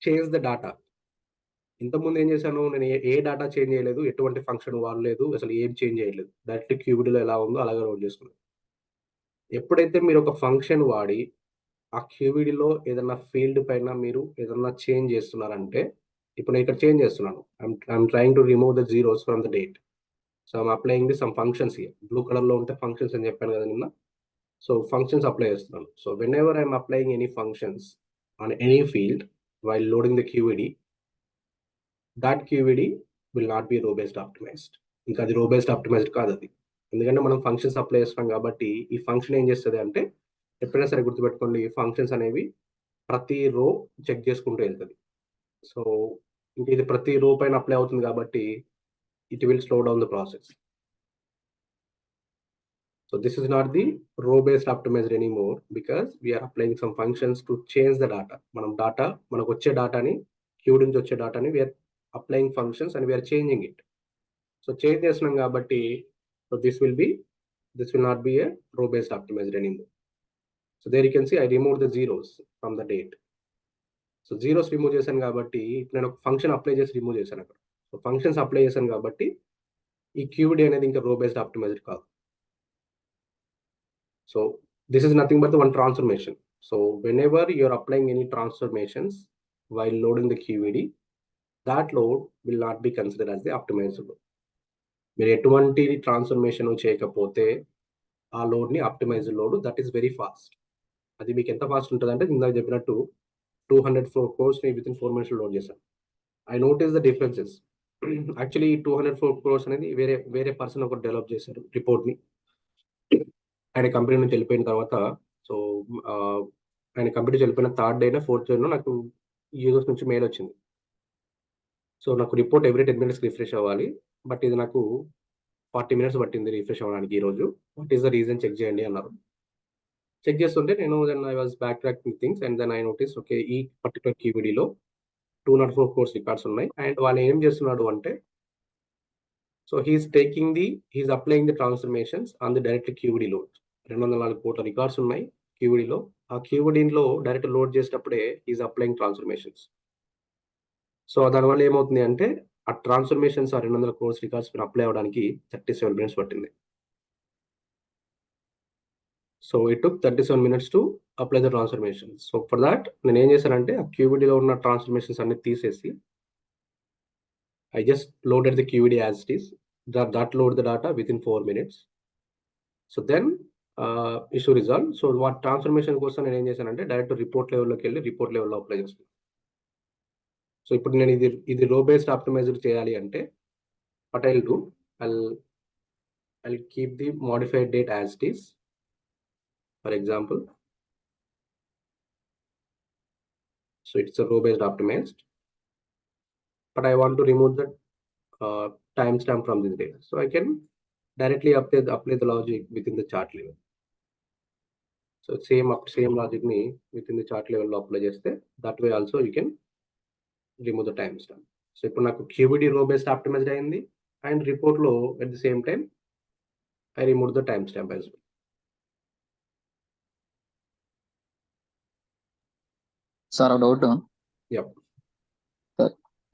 change the data. ఇంతకుముందు ఏం చేశాను, నేను ఏ data change చేయలేదు, ఎటువంటి ఫంక్షన్ వాడలేదు, అసలు ఏం చేంజ్ చేయలేదు. డైరెక్ట్ క్యూబిడీలో ఎలా ఉందో అలాగే లోడ్ చేసుకున్నాను. ఎప్పుడైతే మీరు ఒక ఫంక్షన్ వాడి ఆ క్యూబిడీలో ఏదన్నా ఫీల్డ్ పైన మీరు ఏదన్నా చేంజ్ చేస్తున్నారంటే, ఇప్పుడు నేను ఇక్కడ చేంజ్ చేస్తున్నాను. I'm trying to remove the zeros from the date. So I'm applying the some functions here. Blue కలర్లో ఉంటే ఫంక్షన్స్ అని చెప్పాను కదా నిన్న. సో ఫంక్షన్స్ అప్లై చేస్తున్నాను. So whenever I'm applying any functions on any field while loading the QVD, that QVD will not be row based optimized. ఇంకా అది row based optimized కాదు అది. ఎందుకంటే మనం ఫంక్షన్స్ అప్లై చేస్తాం కాబట్టి ఈ ఫంక్షన్ ఏం చేస్తుంది అంటే, ఎప్పుడైనా సరే గుర్తుపెట్టుకోండి, ఫంక్షన్స్ అనేవి ప్రతి రో చెక్ చేసుకుంటూ వెళ్తుంది. సో ఇంక ఇది ప్రతి రో పైన అప్లై అవుతుంది కాబట్టి it will slow down the process. So this is not the row based optimized anymore because we are applying some functions to change the data. మనకు వచ్చే డాటాని, క్యూడ్ నుంచి వచ్చే డాటాని we are applying functions and we are changing it. So change చేస్తున్నాం కాబట్టి, so this will not be a row based optimized anymore. So there you can see I removed the zeros from the date. So zeros remove చేశాను కాబట్టి నేను ఒక function apply చేసి remove చేశాను అక్కడ. So functions apply చేశాను కాబట్టి ఈ క్యూబిడీ అనేది ఇంకా row based optimized కాదు. So this is nothing but the one transformation. So whenever you are applying any transformations while loading the QVD, that load will not be considered as the optimized load. మీరు ఎటువంటి transformation చేయకపోతే ఆ లోడ్ని optimized load, that is very fast. అది మీకు ఎంత fast ఉంటుంది అంటే, ఇందాక చెప్పినట్టు 204 crores within 4 minutes load చేశాను. I notice the differences. Actually 204 crores అనేది వేరే పర్సన్ ఒకటి డెవలప్ చేశారు రిపోర్ట్ని. ఆయన కంపెనీ నుంచి వెళ్ళిపోయిన తర్వాత, సో ఆయన కంపెనీ నుంచి వెళ్ళిపోయిన 3rd day 4th day నాకు యూజర్స్ నుంచి మెయిల్ వచ్చింది. సో నాకు రిపోర్ట్ ఎవ్రీ 10 minutes రిఫ్రెష్ అవ్వాలి, బట్ ఇది నాకు 40 minutes పట్టింది రిఫ్రెష్ అవ్వడానికి ఈరోజు. What is the reason, check చేయండి అన్నారు. చెక్ చేస్తుంటే నేను then I was backtracking things and then I notice, okay, ఈ పర్టికులర్ క్యూబిడీలో 204 crores రికార్డ్స్ ఉన్నాయి. అండ్ వాళ్ళు ఏం చేస్తున్నాడు అంటే, so he's applying the transformations on the direct QVD load. 204 కోట్ల రికార్డ్స్ ఉన్నాయి క్యూబిడీలో. ఆ క్యూబిడీలో డైరెక్ట్ లోడ్ చేసేటప్పుడే హీస్ అప్లయింగ్ ట్రాన్స్ఫర్మేషన్స్. సో దానివల్ల ఏమవుతుంది అంటే, ఆ ట్రాన్స్ఫర్మేషన్స్ ఆ 200 crores రికార్డ్స్ పైన అప్లై అవ్వడానికి 37 minutes పట్టింది. So it took 37 minutes to apply the transformation. So for that నేను ఏం చేశానంటే, ఆ క్యూబిడీలో ఉన్న ట్రాన్స్ఫర్మేషన్స్ అన్ని తీసేసి I just loaded the QVD as it is, that load the data within 4 minutes. So then issue resolve. So what transformation కోసం నేను ఏం చేశానంటే, డైరెక్ట్ రిపోర్ట్ లెవెల్లోకి వెళ్ళి రిపోర్ట్ లెవెల్లో అప్లై చేస్తున్నాను. సో ఇప్పుడు నేను ఇది రో బేస్డ్ ఆప్టిమైజ్డ్ చేయాలి అంటే, what I'll do, I'll keep the modified date as it is. For example, so it's a row based optimized, but I want to remove the timestamp from this data. So I can directly apply the logic within the chart level. So same logic ni within the chart level lo apply cheste, that way also you can remove the timestamp. So ఇప్పుడు నాకు QVD row based optimized అయింది, and report లో at the same time I removed the timestamp as well. Sir doubt. Yep.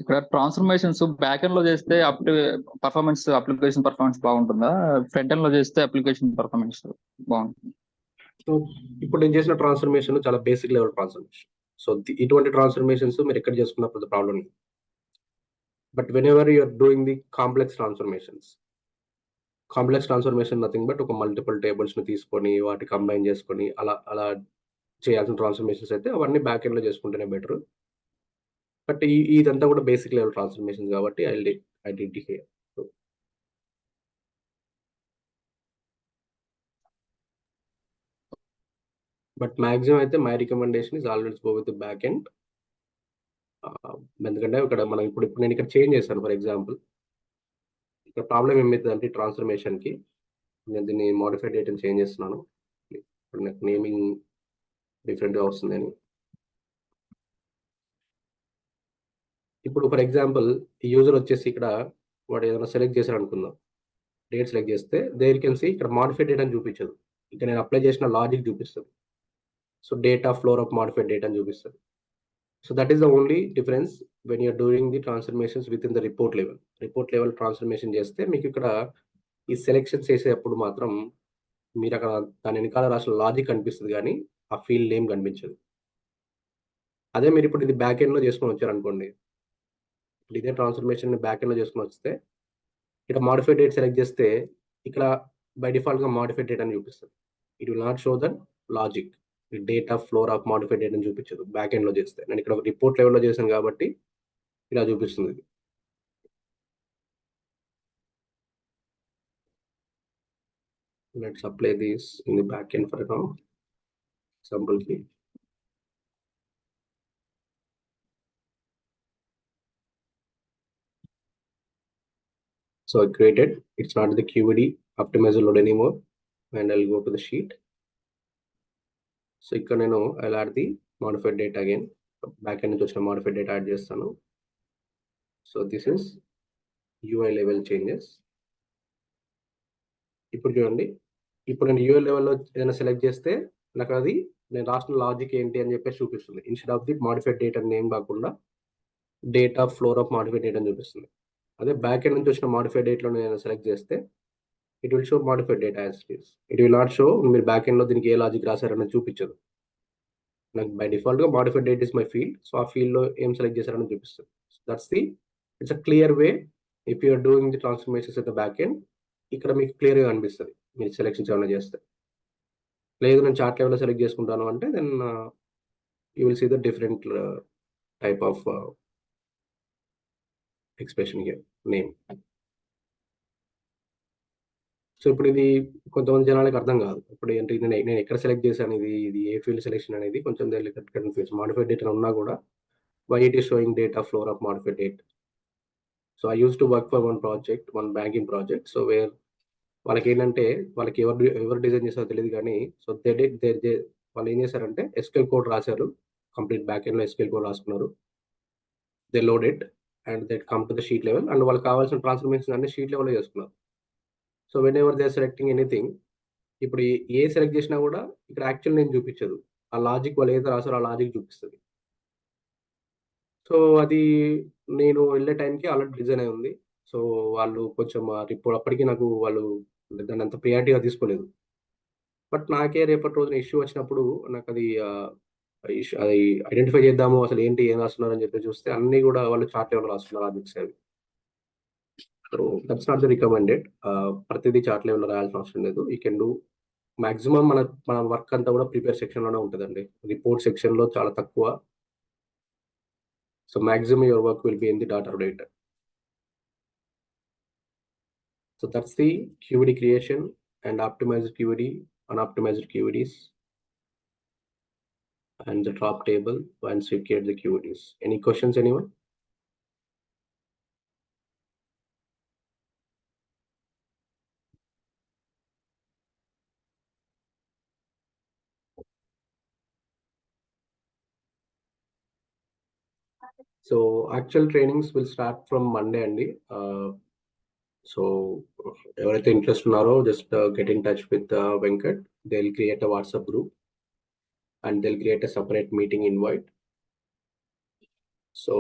ఇక్కడ transformations back end లో చేస్తే application performance బాగుంటుందా, front end లో చేస్తే అప్లికేషన్ పర్ఫార్మెన్స్ బాగుంటుంది? సో ఇప్పుడు నేను చేసిన ట్రాన్స్ఫర్మేషన్ చాలా బేసిక్ లెవెల్ ట్రాన్స్ఫర్మేషన్. సో ఇటువంటి ట్రాన్స్ఫర్మేషన్స్ మీరు ఎక్కడ చేసుకున్నప్పుడు ప్రాబ్లం లేదు. But whenever you're doing the complex transformation nothing but ఒక మల్టిపుల్ టేబుల్స్ ని తీసుకొని వాటి కంబైన్ చేసుకొని అలా చేయాల్సిన ట్రాన్స్ఫర్మేషన్స్ అయితే అవన్నీ బ్యాక్ ఎండ్లో చేసుకుంటేనే బెటర్. బట్ ఇదంతా కూడా బేసిక్ లెవెల్ ట్రాన్స్ఫర్మేషన్స్ కాబట్టి I did here. But maximum అయితే my recommendation is always go with back end. ఎందుకంటే ఇక్కడ మనం ఇప్పుడు నేను ఇక్కడ చేంజ్ చేశాను. ఫర్ ఎగ్జాంపుల్ ఇక్కడ ప్రాబ్లం ఏమవుతుందంటే ట్రాన్స్ఫర్మేషన్కి నేను దీన్ని మోడిఫైడ్ డేటాని చేంజ్ చేస్తున్నాను. ఇప్పుడు నాకు నేమింగ్ డిఫరెంట్గా వస్తుందని. ఇప్పుడు ఫర్ ఎగ్జాంపుల్ ఈ యూజర్ వచ్చేసి ఇక్కడ వాడు ఏదైనా సెలెక్ట్ చేశారు అనుకుందాం, డేట్ సెలెక్ట్ చేస్తే దేర్ కెన్ సీ ఇక్కడ మాడిఫైడ్ డేట్ అని చూపించదు. ఇక్కడ నేను అప్లై చేసిన లాజిక్ చూపిస్తుంది. So data floor of modified date అని చూపిస్తుంది. So that is the only difference when you're doing the transformations with in the report level. Report level transformation చేస్తే మీకు ఇక్కడ ఈ సెలెక్షన్స్ చేసేటప్పుడు మాత్రం మీరు అక్కడ దాని వెనకాల రాసిన లాజిక్ కనిపిస్తుంది కానీ ఆ ఫీల్డ్ నేమ్ కనిపించదు. అదే మీరు ఇప్పుడు ఇది బ్యాక్ ఎండ్లో చేసుకొని వచ్చారనుకోండి, ఇప్పుడు ఇదే ట్రాన్స్ఫర్మేషన్ బ్యాక్ ఎండ్లో చేసుకొని వస్తే ఇక్కడ మాడిఫైడ్ డేట్ సెలెక్ట్ చేస్తే ఇక్కడ బై డిఫాల్ట్గా మాడిఫైడ్ డేట్ అని చూపిస్తుంది. It will not show that logic. Data floor of modified date అని చూపించదు బ్యాక్ ఎండ్లో చేస్తే. నేను ఇక్కడ రిపోర్ట్ లెవెల్లో చేశాను కాబట్టి ఇలా చూపిస్తుంది. Let's apply this in the back end for now. Example కి so I created, it's not the QED optimizer load anymore, and I'll go to the sheet. So ఇక్కడ నేను I'll add the modified data again. Back end నుంచి వచ్చిన modified data add చేస్తాను. So this is UI level changes. ఇప్పుడు చూడండి, ఇప్పుడు నేను UI లెవెల్లో ఏదైనా సెలెక్ట్ చేస్తే నాకు అది నేను రాసిన లాజిక్ ఏంటి అని చెప్పేసి చూపిస్తుంది. Instead of the modified data name కాకుండా data floor of modified data అని చూపిస్తుంది. అదే బ్యాక్ ఎండ్ నుంచి వచ్చిన మాడిఫైడ్ డేట్లో నేను సెలెక్ట్ చేస్తే it will show modified data as it is. It will not show మీరు బ్యాక్ ఎండ్లో దీనికి ఏ లాజిక్ రాశారని చూపించదు. నాకు బై డిఫాల్ట్గా modified date is my field. So ఆ ఫీల్డ్లో ఏం సెలెక్ట్ చేశారని చూపిస్తుంది. That's the it's a clear way if you're doing the transformations at the back end. ఇక్కడ మీకు క్లియర్గా కనిపిస్తుంది మీరు సెలెక్షన్స్ ఏమైనా చేస్తే. లేదు నేను చార్ట్ లెవెల్లో సెలెక్ట్ చేసుకుంటాను అంటే then you will see the different type of expression here name. So ఇప్పుడు ఇది కొంతమంది జనాలకు అర్థం కాదు. ఇప్పుడు ఏంటి నేను ఎక్కడ సెలెక్ట్ చేశాను, ఇది ఏ ఫీల్డ్ సెలెక్షన్ అనేది కొంచెం కన్ఫ్యూజ్. మాడిఫైడ్ డేటా ఉన్నా కూడా why it is showing data floor of modified date. So I use to work for one banking project. So where వాళ్ళకి ఏంటంటే వాళ్ళకి ఎవరు డిజైన్ చేస్తారో తెలియదు కానీ సో వాళ్ళు ఏం చేశారంటే ఎస్క్యూఎల్ కోడ్ రాశారు. కంప్లీట్ బ్యాక్ ఎండ్లో ఎస్క్యూఎల్ కోడ్ రాసుకున్నారు. They load it and that come to the sheet level and వాళ్ళకి కావాల్సిన ట్రాన్స్ఫర్మేషన్ అన్ని షీట్ లెవెల్లో చేసుకున్నారు. So whenever they are selecting anything, ఇప్పుడు ఏ సెలెక్ట్ చేసినా కూడా ఇక్కడ యాక్చువల్ నేను చూపించదు. ఆ లాజిక్ వాళ్ళు ఏదైతే రాసారో ఆ లాజిక్ చూపిస్తుంది. సో అది నేను వెళ్ళే టైంకి ఆల్రెడీ డిజైన్ అయి ఉంది. సో వాళ్ళు కొంచెం రిపోర్ట్ అప్పటికి నాకు వాళ్ళు దాన్ని అంత ప్రియారిటీగా తీసుకోలేదు. బట్ నాకే రేపటి రోజున ఇష్యూ వచ్చినప్పుడు నాకు అది ఐడెంటిఫై చేద్దాము అసలు ఏంటి ఏం రాస్తున్నారు అని చెప్పి చూస్తే అన్ని కూడా వాళ్ళు చార్ట్ లెవెల్ రాస్తున్నారు లాజిక్స్ అవి. So that's not the recommended. ప్రతిదీ చార్ట్ లెవెల్లో రాయాల్సిన అవసరం లేదు. యూ కెన్ డూ మాక్సిమం మన వర్క్ అంతా కూడా ప్రిపేర్ సెక్షన్లోనే ఉంటుందండి. రిపోర్ట్ సెక్షన్లో చాలా తక్కువ. So maximum your work will be in the data data. So that's the QED creation and optimized QED, unoptimized QEDs, and the drop table once you create the QEDs. Any questions, anyone? So actual trainings will start from Monday అండి. So ఎవరైతే interest ఉన్నారో just get in touch with Venkat. They will create a WhatsApp group and they'll create a separate meeting invite. So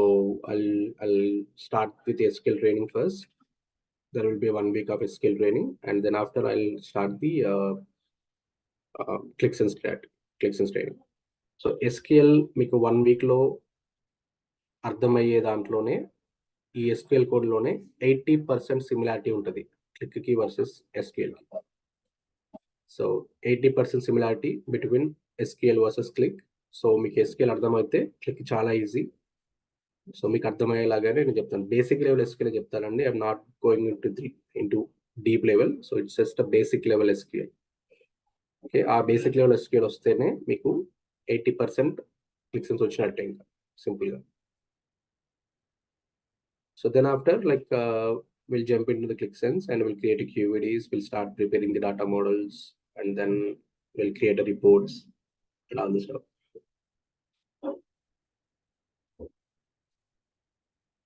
I'll start with the skill training first. There will be 1 week of skill training and then after I'll start the clicks and training. So SQL మీకు 1 week లో అర్థమయ్యే దాంట్లోనే ఈ SQL కోడ్లోనే 80% similarity ఉంటుంది క్లిక్కి versus SQL. So 80% similarity between SQL versus Qlik. So మీకు SQL అర్థమైతే Qlik చాలా ఈజీ. సో మీకు అర్థమయ్యేలాగానే నేను చెప్తాను. బేసిక్ లెవెల్ SQL చెప్తానండి. I'm not going into deep level. So it's just basic level SQL. Okay, ఆ బేసిక్ లెవెల్ SQL వస్తేనే మీకు 80% క్లిక్ సెన్స్ వచ్చినట్టే ఇంకా సింపుల్గా. So then after, we'll jump into the ClickSense and we'll create a QVDs. We'll start preparing the data models, and then we'll create a reports and all this stuff.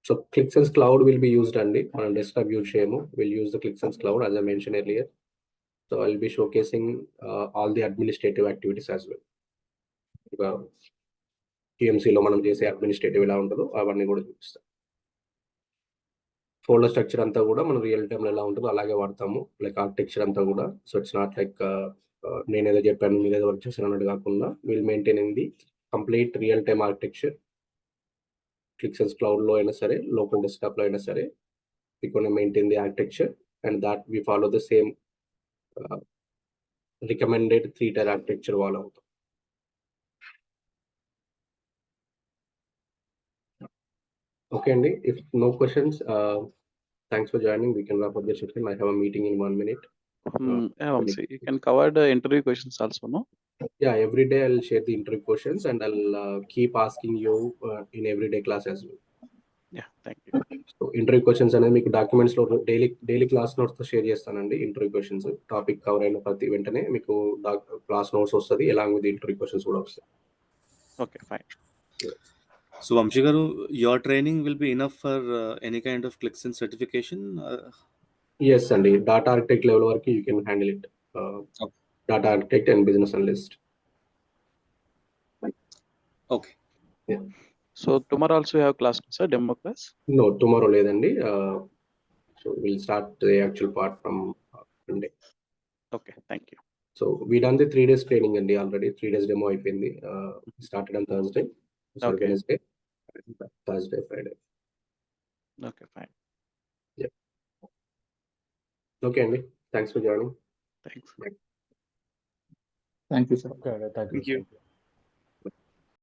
So ClickSense Cloud will be used on desktop use chemo. We'll use the ClickSense Cloud as I mentioned earlier. So I'll be showcasing all the administrative activities as well. TMC లో మనం చేసే administrative ఎలా ఉంటుందో అవన్నీ కూడా చూపిస్తాం. Folder structure అంతా కూడా మనం రియల్ టైంలో ఎలా ఉంటుందో అలాగే వాడతాము. లైక్ ఆర్కిటెక్చర్ అంతా కూడా. సో ఇట్స్ నాట్ లైక్ నేను ఏదో చెప్పాను మీరు ఏదో వర్క్ చేశాను అన్నట్టు కాకుండా will maintain in the complete real time architecture. ClickSense క్లౌడ్లో అయినా సరే, లోకల్ డెస్క్టాప్లో అయినా సరే, we gonna maintain the architecture and that we follow the same recommended 3-tier architecture wall out. Okay, Andy, if no questions, thanks for joining. We can wrap up the session. I have a meeting in 1 minute. Vamsi, you can cover the interview questions also, no? Yeah, every day I'll share the interview questions and I'll keep asking you in everyday class as well. Yeah, thank you. So interview questions అనేది మీకు documents లో daily class notes తో share చేస్తానండి. Interview questions topic cover అయిన ప్రతి వెంటనే మీకు class notes వస్తుంది, అలాంగ్ విత్ ఇంటర్వ్యూ క్వశ్చన్స్ కూడా వస్తాయి. Okay, fine. So Vamshi garu, your training will be enough for any kind of ClickSense certification? Yes అండి, డాటా ఆర్కిటెక్ట్ లెవెల్ వరకు you can handle it. Data architect and business analyst. Okay. Yeah. So tomorrow also you have class, sir, demo class? No, tomorrow లేదండి. So we'll start the actual part from Monday. Okay, thank you. So we done the 3 days training అండి already. 3 days demo అయిపోయింది. Started on Thursday, Okay. Wednesday, Thursday, Friday. Okay, fine. Okay అండి, thanks for joining. Thanks. Thank you sir. Okay, thank Thank you. you.